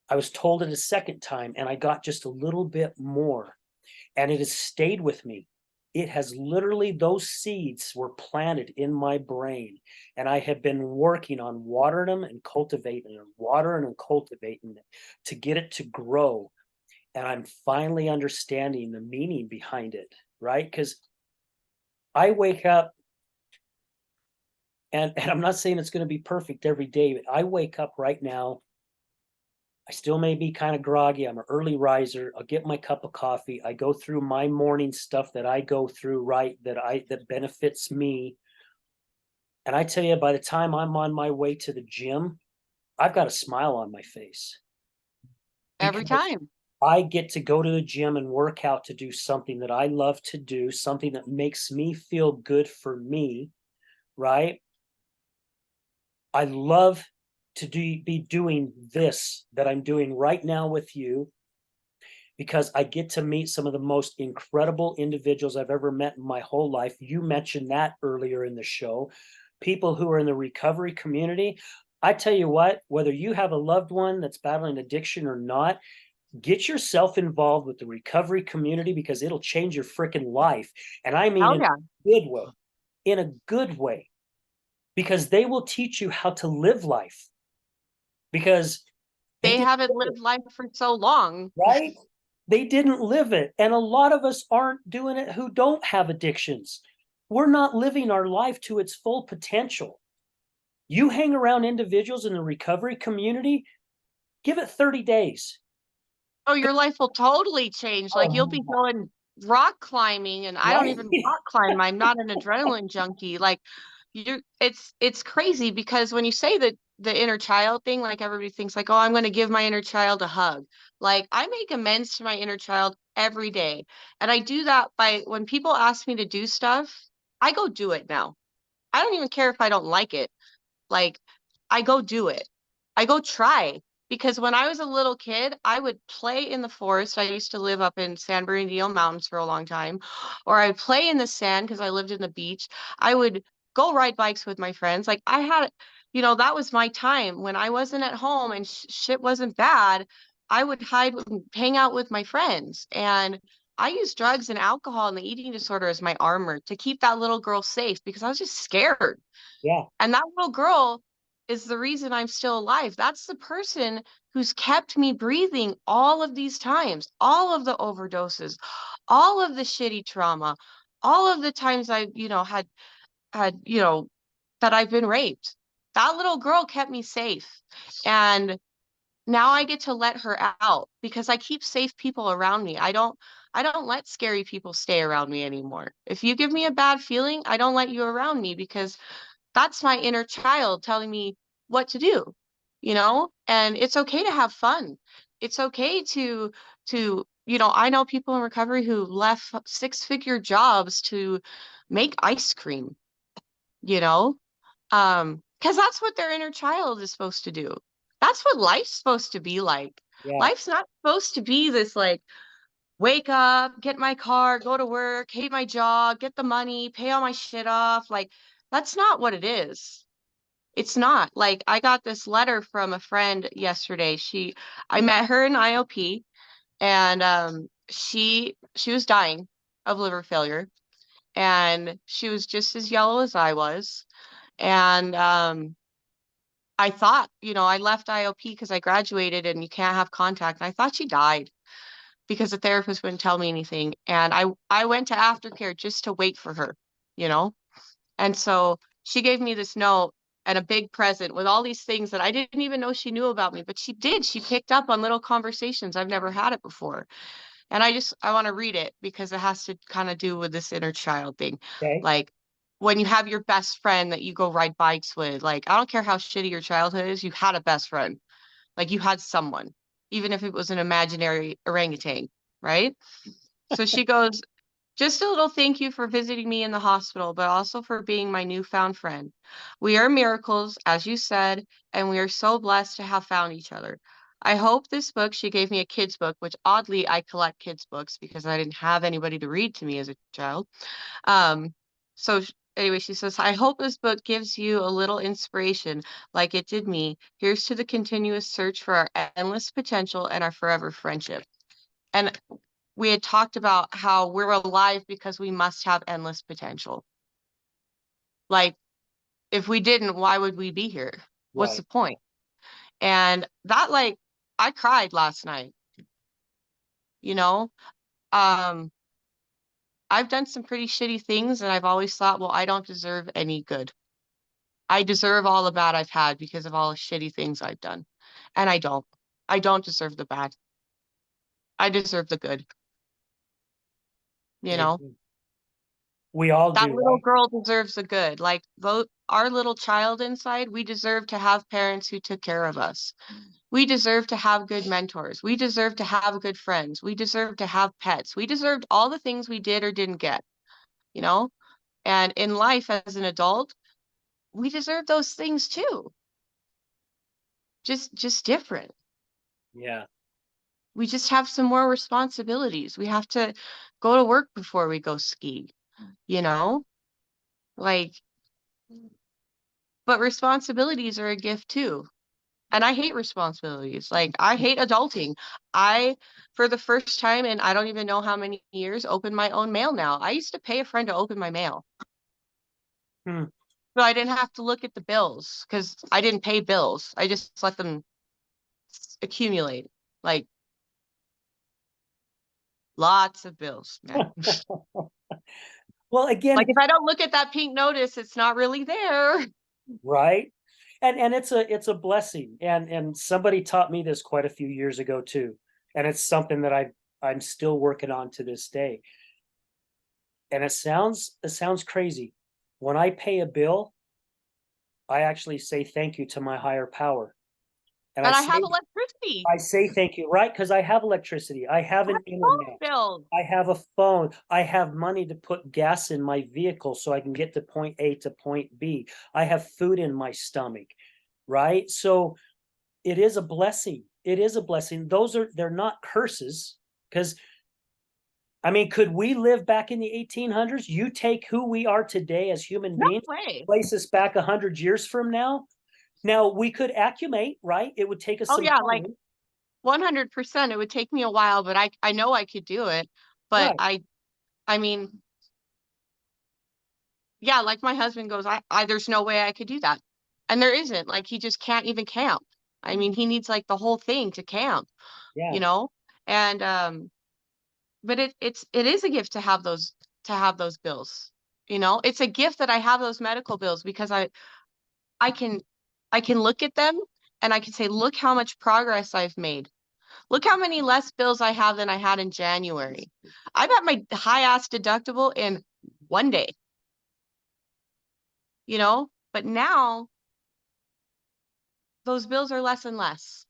I was told it a second time, and I got just a little bit more, and it has stayed with me. It has literally, those seeds were planted in my brain, and I have been working on watering them and cultivating them, watering and cultivating it to get it to grow. And I'm finally understanding the meaning behind it, right? Because I wake up, and I'm not saying it's going to be perfect every day, but I wake up right now. I still may be kind of groggy. I'm an early riser. I'll get my cup of coffee. I go through my morning stuff that I go through, right? That benefits me. And I tell you, by the time I'm on my way to the gym, I've got a smile on my face Every because time. I get to go to the gym and work out to do something that I love to do, something that makes me feel good for me, right? I love to be doing this that I'm doing right now with you because I get to meet some of the most incredible individuals I've ever met in my whole life. You mentioned that earlier in the show. People who are in the recovery community. I tell you what, whether you have a loved one that's battling addiction or not, get yourself involved with the recovery community because it'll change your freaking life. And I mean Oh in yeah. a good way, in a good way, because they will teach you how to live life because they They didn't haven't live it, lived life for so long. right? They didn't live it. And a lot of us aren't doing it who don't have addictions. We're not living our life to its full potential. You hang around individuals in the recovery community, give it 30 days. Oh, your life will totally change. Like you'll be Oh, going rock climbing, and I don't right? even rock climb. I'm not an adrenaline junkie. Like It's crazy because when you say that the inner child thing, like everybody thinks like, oh, I'm going to give my inner child a hug. Like I make amends to my inner child every day. And I do that by when people ask me to do stuff, I go do it now. I don't even care if I don't like it. Like, I go do it. I go try. Because when I was a little kid, I would play in the forest. I used to live up in San Bernardino Mountains for a long time. Or I'd play in the sand because I lived in the beach. I would go ride bikes with my friends. Like, I had, that was my time. When I wasn't at home and shit wasn't bad, I would hang out with my friends. And I used drugs and alcohol and the eating disorder as my armor to keep that little girl safe because I was just scared. Yeah. And that little girl is the reason I'm still alive. That's the person who's kept me breathing all of these times, all of the overdoses, all of the shitty trauma, all of the times I, had, that I've been raped. That little girl kept me safe. And now I get to let her out because I keep safe people around me. I don't let scary people stay around me anymore. If you give me a bad feeling, I don't let you around me because that's my inner child telling me what to do, and it's okay to have fun. It's okay to I know people in recovery who left six-figure jobs to make ice cream, you know because that's what their inner child is supposed to do. That's what life's supposed to be like. Yeah. Life's not supposed to be this like wake up, get my car, go to work, hate my job, get the money, pay all my shit off. Like that's not what it is. It's not. Like I got this letter from a friend yesterday. I met her in IOP and she was dying of liver failure and she was just as yellow as I was. And I thought, I left IOP because I graduated and you can't have contact. And I thought she died because the therapist wouldn't tell me anything. And I went to aftercare just to wait for her, you know? And so she gave me this note and a big present with all these things that I didn't even know she knew about me, but she did. She picked up on little conversations. I've never had it before. And I want to read it because it has to kind of do with this inner child thing. Okay. Like when you have your best friend that you go ride bikes with, like I don't care how shitty your childhood is, you had a best friend. Like you had someone, even if it was an imaginary orangutan, right? So she goes, just a little thank you for visiting me in the hospital, but also for being my newfound friend. We are miracles, as you said, and we are so blessed to have found each other. I hope this book, she gave me a kid's book, which oddly I collect kids' books because I didn't have anybody to read to me as a child. Um, so anyway, she says, I hope this book gives you a little inspiration like it did me. Here's to the continuous search for our endless potential and our forever friendship. And we had talked about how we're alive because we must have endless potential. Like, if we didn't, why would we be here? What's Right. the point? And that, like, I cried last night, you know? Um, I've done some pretty shitty things, and I've always thought, well, I don't deserve any good. I deserve all the bad I've had because of all the shitty things I've done. And I don't. I don't deserve the bad. I deserve the good, you know? Amen. We all That do, little right? girl deserves the good. Like our little child inside, we deserve to have parents who took care of us. We deserve to have good mentors. We deserve to have good friends. We deserve to have pets. We deserved all the things we did or didn't get, you know? And in life as an adult, we deserve those things too. Just different. Yeah. We just have some more responsibilities. We have to go to work before we go ski, you know? Like, but responsibilities are a gift too. And I hate responsibilities. Like I hate adulting. I, for the first time in I don't even know how many years, open my own mail now. I used to pay a friend to open my mail. Hmm. So I didn't have to look at the bills because I didn't pay bills. I just let them accumulate. Like lots of bills, man. Well, Like again, if I don't look at that pink notice, it's not really there. right? And it's a blessing. And somebody taught me this quite a few years ago too. And it's something that I'm still working on to this day. And it sounds crazy. When I pay a bill, I actually say thank you to my higher power. And But I have electricity. I say thank you, right? Because I have electricity, I have I an have phone internet, bills. I have a phone, I have money to put gas in my vehicle so I can get to point A to point B. I have food in my stomach, right? So it is a blessing. It is a blessing. They're not curses, because I mean, could we live back in the 1800s? You take who we are today as human No beings, way. place us back 100 years from now. Now we could accumulate, right? It would take us Oh some yeah, like time, 100%. It would take me a while, but I know I could do it. But right? I mean, yeah, like my husband goes, I there's no way I could do that. And there isn't. Like he just can't even camp. I mean, he needs like the whole thing to camp, Yeah, you know? And but it is a gift to have those bills. You know? It's a gift that I have those medical bills because I can I can look at them and I can say, look how much progress I've made. Look how many less bills I have than I had in January. I'm at my high ass deductible in one day, you know? But now those bills are less and less.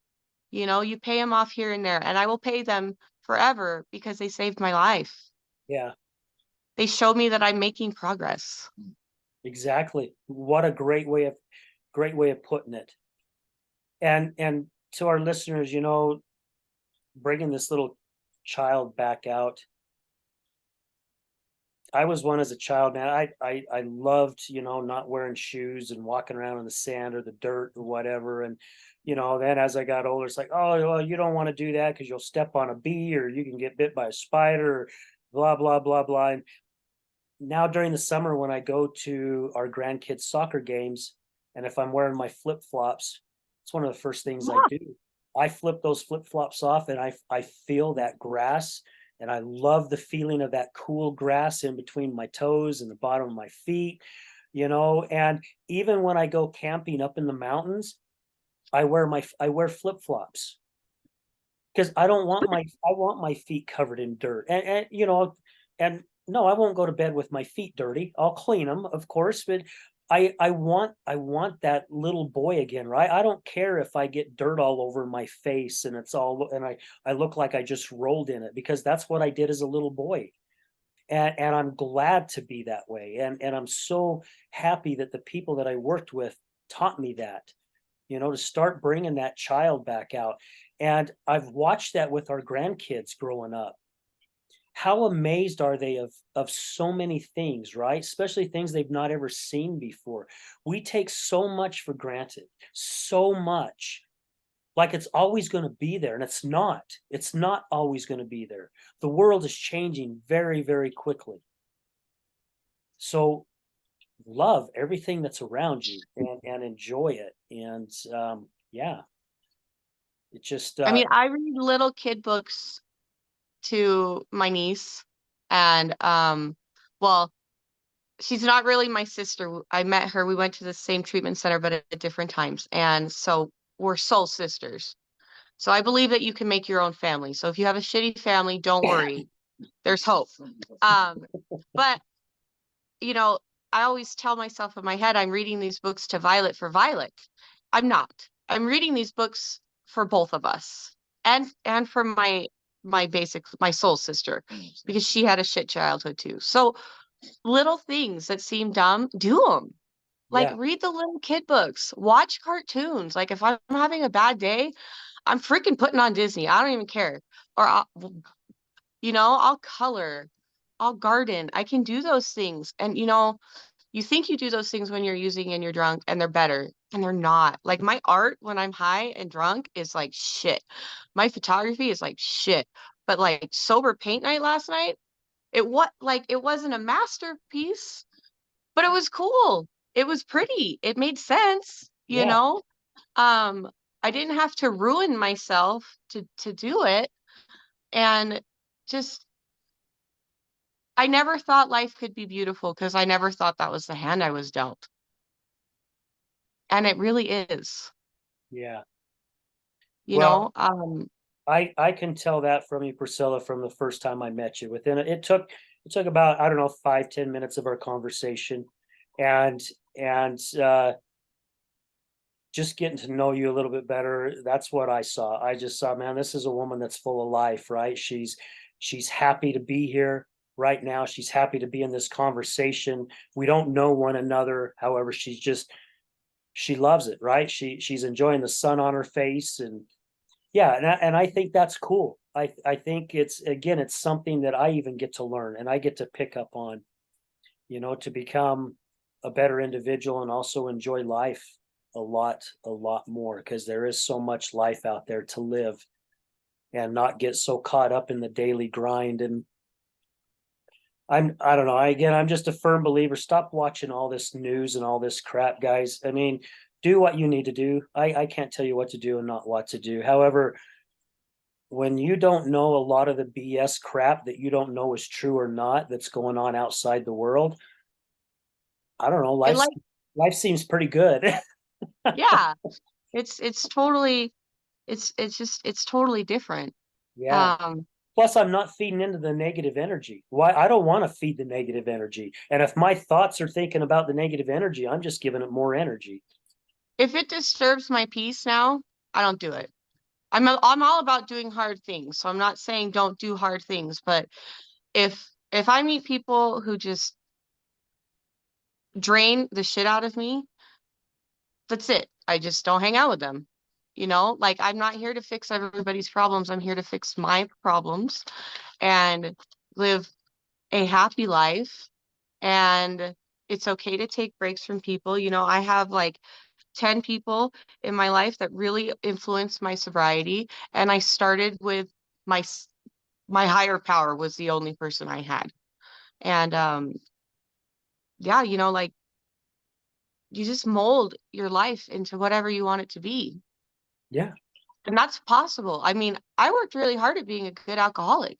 You know, you pay them off here and there, and I will pay them forever because they saved my life. yeah, They showed me that I'm making progress. exactly. What a great way of putting it. And to our listeners, bringing this little child back out. I was one as a child, man. I loved, not wearing shoes and walking around in the sand or the dirt or whatever. And then as I got older, it's like, oh, well, you don't want to do that because you'll step on a bee or you can get bit by a spider, or blah blah blah blah. And now during the summer, when I go to our grandkids' soccer games, and if I'm wearing my flip flops, it's one of the first things I Yeah. do. I flip those flip flops off, and I feel that grass, and I love the feeling of that cool grass in between my toes and the bottom of my feet. And even when I go camping up in the mountains, I wear flip flops because I want my feet covered in dirt, and no, I won't go to bed with my feet dirty. I'll clean them, of course, but I want that little boy again, right? I don't care if I get dirt all over my face and I look like I just rolled in it, because that's what I did as a little boy. And I'm glad to be that way. And I'm so happy that the people that I worked with taught me that, to start bringing that child back out. And I've watched that with our grandkids growing up. How amazed are they of so many things, right? Especially things they've not ever seen before. We take so much for granted, so much, like it's always going to be there, and it's not always going to be there. The world is changing very, very quickly. So love everything that's around you, and enjoy it. And yeah, it just I mean, I read little kid books to my niece and well, she's not really my sister. I met her, we went to the same treatment center but at different times. And so we're soul sisters. So I believe that you can make your own family. So if you have a shitty family, don't worry. There's hope. Um but you know, I always tell myself in my head, I'm reading these books to Violet for Violet. I'm not. I'm reading these books for both of us and for my soul sister because she had a shit childhood too. So little things that seem dumb, do them. Like yeah, read the little kid books, watch cartoons. Like if I'm having a bad day, I'm freaking putting on Disney. I don't even care. Or I'll color, I'll garden. I can do those things. And you think you do those things when you're using and you're drunk and they're better and they're not. Like my art when I'm high and drunk is like shit. My photography is like shit. But like sober paint night last night, it wasn't a masterpiece, but it was cool. It was pretty. It made sense, you yeah, know? I didn't have to ruin myself to do it. And just I never thought life could be beautiful because I never thought that was the hand I was dealt. And it really is, yeah. you Well, know? I can tell that from you, Priscilla, from the first time I met you. It took about, I don't know, 5-10 minutes of our conversation, and and just getting to know you a little bit better, that's what I saw. I just saw, man, this is a woman that's full of life, right? She's happy to be here right now. She's happy to be in this conversation. We don't know one another. However, she loves it, right? She's enjoying the sun on her face, and yeah, and I think that's cool. I think it's, again, it's something that I even get to learn and I get to pick up on, to become a better individual and also enjoy life a lot more, because there is so much life out there to live and not get so caught up in the daily grind. And I don't know, I'm just a firm believer. Stop watching all this news and all this crap, guys. I mean, do what you need to do. I can't tell you what to do and not what to do. However, when you don't know a lot of the BS crap that you don't know is true or not that's going on outside the world, I don't know, And like, life seems pretty good. yeah, it's totally, it's totally different. Yeah. Um, Plus, I'm not feeding into the negative energy. Why? I don't want to feed the negative energy. And if my thoughts are thinking about the negative energy, I'm just giving it more energy. if it disturbs my peace now, I don't do it. I'm all about doing hard things. So I'm not saying don't do hard things, but if I meet people who just drain the shit out of me, that's it. I just don't hang out with them. Like, I'm not here to fix everybody's problems. I'm here to fix my problems and live a happy life. And it's okay to take breaks from people. I have like 10 people in my life that really influenced my sobriety. And I started with my my higher power was the only person I had. And yeah, like, you just mold your life into whatever you want it to be. Yeah. And that's possible. I mean, I worked really hard at being a good alcoholic.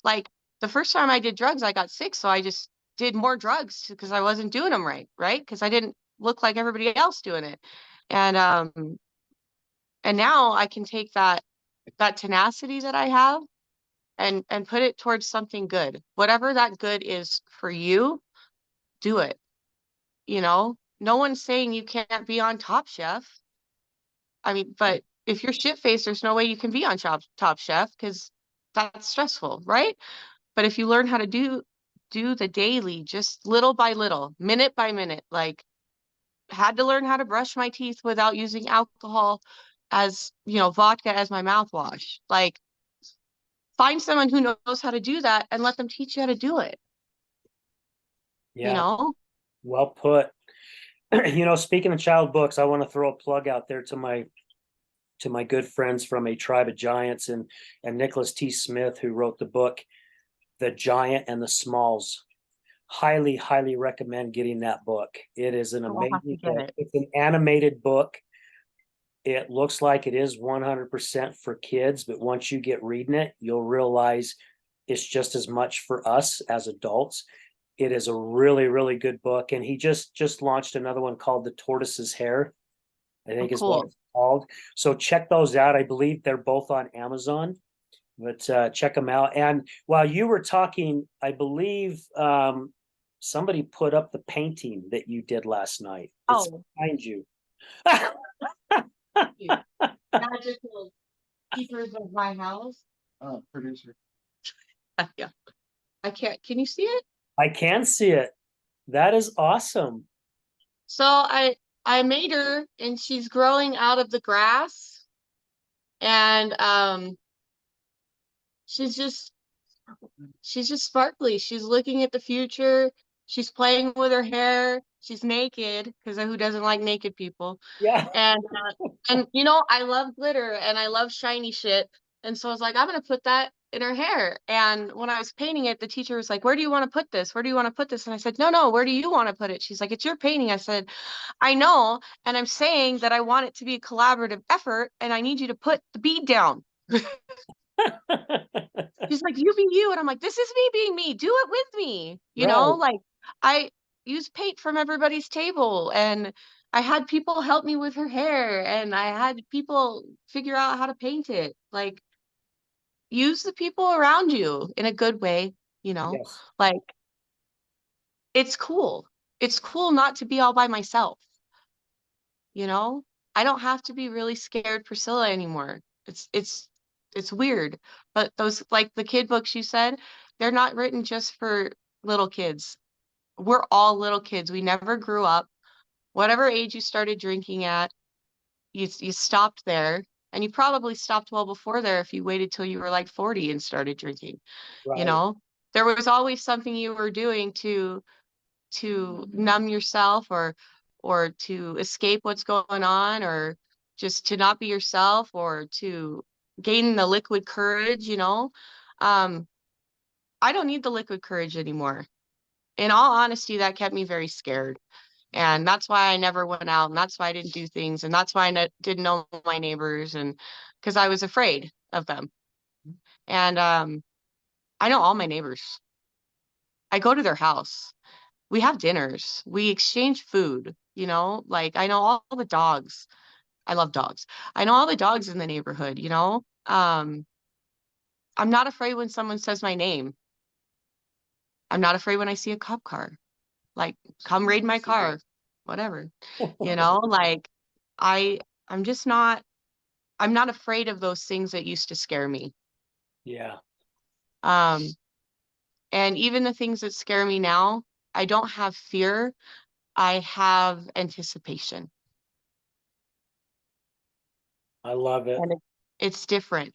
Like, the first time I did drugs, I got sick, so I just did more drugs because I wasn't doing them right, right? Because I didn't look like everybody else doing it. And and now I can take that tenacity that I have and put it towards something good. Whatever that good is for you, do it. No one's saying you can't be on Top Chef. I mean, but if you're shit faced, there's no way you can be on Top Chef because that's stressful, right? But if you learn how to do the daily, just little by little, minute by minute, like, had to learn how to brush my teeth without using alcohol as, vodka as my mouthwash. Like, find someone who knows how to do that and let them teach you how to do it, you Yeah. know? Well put. Speaking of child books, I want to throw a plug out there to my good friends from A Tribe of Giants and Nicholas T. Smith, who wrote the book The Giant and the Smalls. Highly, highly recommend getting that book. It is an So I'll have to amazing get book. it. It's an animated book. It looks like it is 100% for kids, but once you get reading it, you'll realize it's just as much for us as adults. It is a really, really good book. And he just launched another one called The Tortoise's Hair, I Oh, think is what cool. it's called. So check those out. I believe they're both on Amazon, but check them out. And while you were talking, I believe somebody put up the painting that you did last night. It's Oh, behind you. you. Magical keepers of my house. Producer. Yeah. I can't. Can you see it? I can see it. That is awesome. So I made her, and she's growing out of the grass, and she's just she's just sparkly. She's looking at the future. She's playing with her hair. She's naked because who doesn't like naked people? Yeah. And I love glitter and I love shiny shit. And so I was like, I'm gonna put that in her hair. And when I was painting it, the teacher was like, "Where do you want to put this? Where do you want to put this?" And I said, "No, no, where do you want to put it?" She's like, "It's your painting." I said, "I know, and I'm saying that I want it to be a collaborative effort, and I need you to put the bead down." She's like, "You be you." And I'm like, "This is me being me. Do it with me." Right. Like, I use paint from everybody's table, and I had people help me with her hair, and I had people figure out how to paint it. Like, use the people around you in a good way, you know? Yes. Like, it's cool. It's cool not to be all by myself, you know? I don't have to be really scared Priscilla anymore. It's weird. But those, like the kid books you said, they're not written just for little kids. We're all little kids. We never grew up. Whatever age you started drinking at, you stopped there. And you probably stopped well before there if you waited till you were like 40 and started drinking. You Right. know, there was always something you were doing to numb yourself or to escape what's going on, or just to not be yourself, or to gain the liquid courage, you know. um I don't need the liquid courage anymore. In all honesty, that kept me very scared, and that's why I never went out, and that's why I didn't do things, and that's why didn't know my neighbors, and because I was afraid of them. And I know all my neighbors. I go to their house. We have dinners. We exchange food, you know? Like, I know all the dogs. I love dogs. I know all the dogs in the neighborhood, you know? I'm not afraid when someone says my name. I'm not afraid when I see a cop car. Like, come raid my car, whatever. You know, like I I'm just not I'm not afraid of those things that used to scare me. Yeah, Um, and even the things that scare me now, I don't have fear. I have anticipation. I love it. And it's different.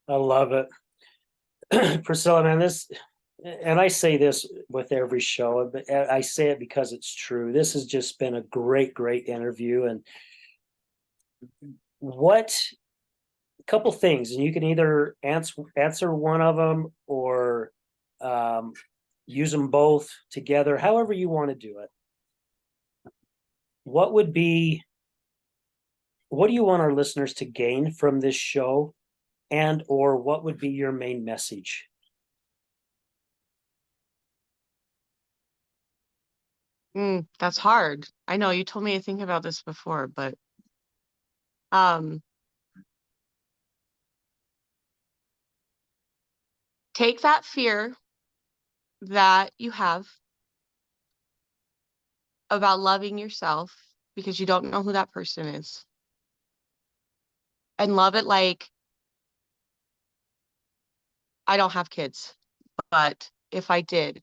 I love it. Priscilla, man, this, and I say this with every show, but I say it because it's true. This has just been a great, great interview. And what couple things, and you can either answer one of them or um, use them both together, however you want to do it. What would be, what do you want our listeners to gain from this show, and or what would be your main message? That's hard. I know you told me to think about this before, but um, take that fear that you have about loving yourself because you don't know who that person is, and love it like, I don't have kids, but if I did,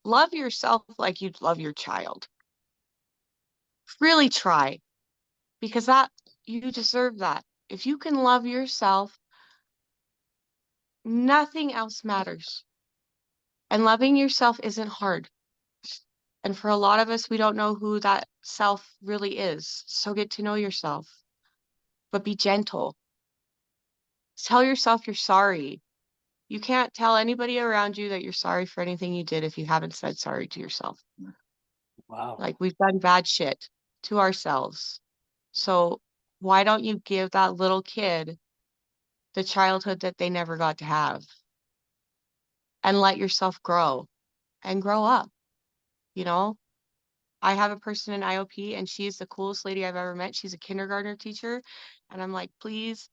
love yourself like you'd love your child. Really try, because that you deserve that. If you can love yourself, nothing else matters. And loving yourself isn't hard. And for a lot of us, we don't know who that self really is. So get to know yourself, but be gentle. Tell yourself you're sorry. You can't tell anybody around you that you're sorry for anything you did if you haven't said sorry to yourself. Wow. Like, we've done bad shit to ourselves. So why don't you give that little kid the childhood that they never got to have, and let yourself grow and grow up, you know? I have a person in IOP, and she's the coolest lady I've ever met. She's a kindergartner teacher. And I'm like, please,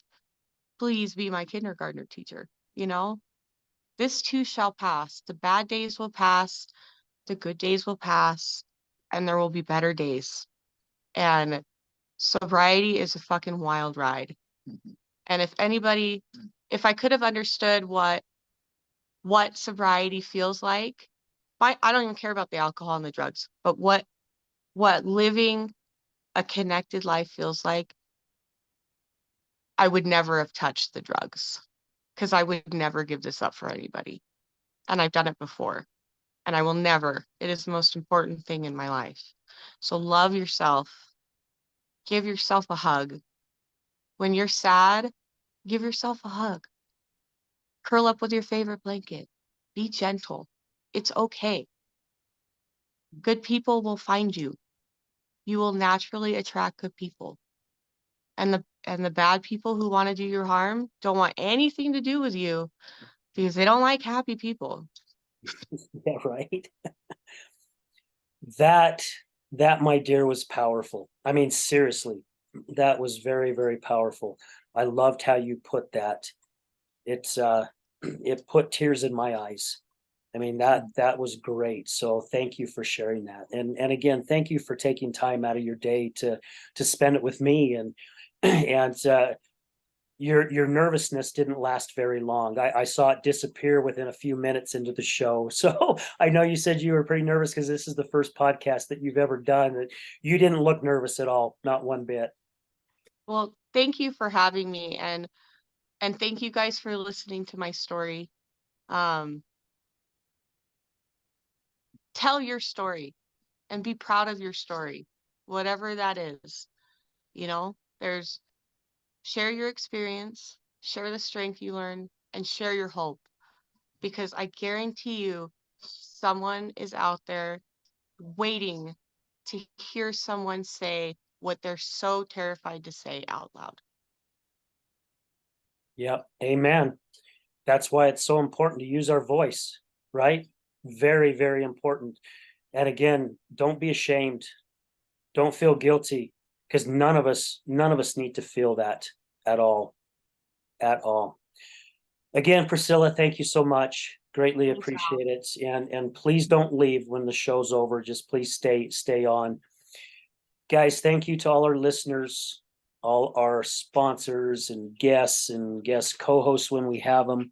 please be my kindergartner teacher. You know, this too shall pass. The bad days will pass, the good days will pass, and there will be better days. And sobriety is a fucking wild ride. And if I could have understood what sobriety feels like, I don't even care about the alcohol and the drugs, but what living a connected life feels like, I would never have touched the drugs, because I would never give this up for anybody. And I've done it before, and I will never. It is the most important thing in my life. So love yourself. Give yourself a hug. When you're sad, give yourself a hug. Curl up with your favorite blanket. Be gentle. It's okay. Good people will find you. You will naturally attract good people. And the bad people who want to do your harm don't want anything to do with you, because they don't like happy people. Yeah, right. That that, my dear, was powerful. I mean, seriously, that was very, very powerful. I loved how you put that. It's it put tears in my eyes. I mean, that was great. So thank you for sharing that. And again, thank you for taking time out of your day to spend it with me. And and your nervousness didn't last very long. I saw it disappear within a few minutes into the show. So I know you said you were pretty nervous because this is the first podcast that you've ever done. That you didn't look nervous at all, not one bit. Well, thank you for having me, and thank you guys for listening to my story. Um, tell your story and be proud of your story, whatever that is. You know, there's share your experience, share the strength you learn, and share your hope. Because I guarantee you, someone is out there waiting to hear someone say what they're so terrified to say out loud. Yep. Amen. That's why it's so important to use our voice, right? Very, very important. And again, don't be ashamed. Don't feel guilty because none of us need to feel that at all, at all. Again, Priscilla, thank you so much. Greatly Thanks, Al. appreciate it. And please don't leave when the show's over. Just please stay on. Guys, thank you to all our listeners, all our sponsors and guest co-hosts when we have them.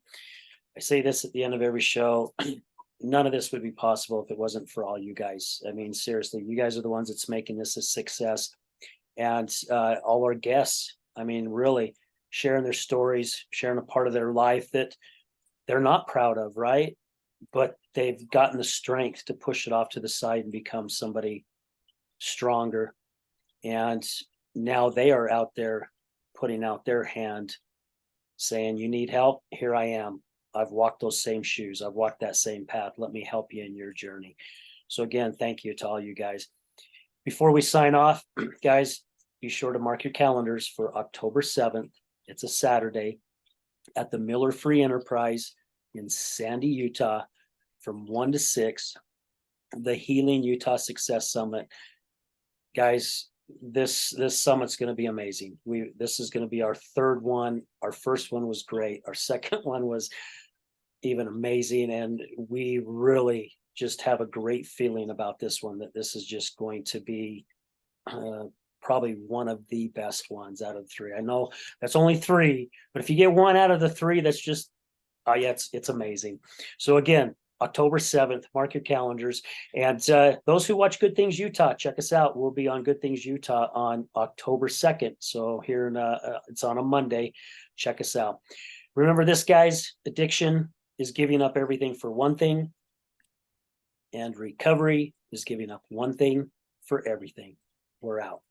I say this at the end of every show. None of this would be possible if it wasn't for all you guys. I mean, seriously, you guys are the ones that's making this a success. And all our guests, I mean, really sharing their stories, sharing a part of their life that they're not proud of, right? But they've gotten the strength to push it off to the side and become somebody stronger. And now they are out there putting out their hand saying, you need help? Here I am. I've walked those same shoes. I've walked that same path. Let me help you in your journey. So again, thank you to all you guys. Before we sign off, guys, be sure to mark your calendars for October 7th. It's a Saturday at the Miller Free Enterprise in Sandy, Utah, from 1 to 6, the Healing Utah Success Summit. Guys, this summit's going to be amazing. This is going to be our third one. Our first one was great. Our second one was even amazing, and we really just have a great feeling about this one, that this is just going to be probably one of the best ones out of three. I know that's only three, but if you get one out of the three, that's just yeah, it's amazing. So again, October 7th, mark your calendars. And those who watch Good Things Utah, check us out. We'll be on Good Things Utah on October 2nd. So here in it's on a Monday. Check us out. Remember this, guys, addiction is giving up everything for one thing, and recovery is giving up one thing for everything. We're out.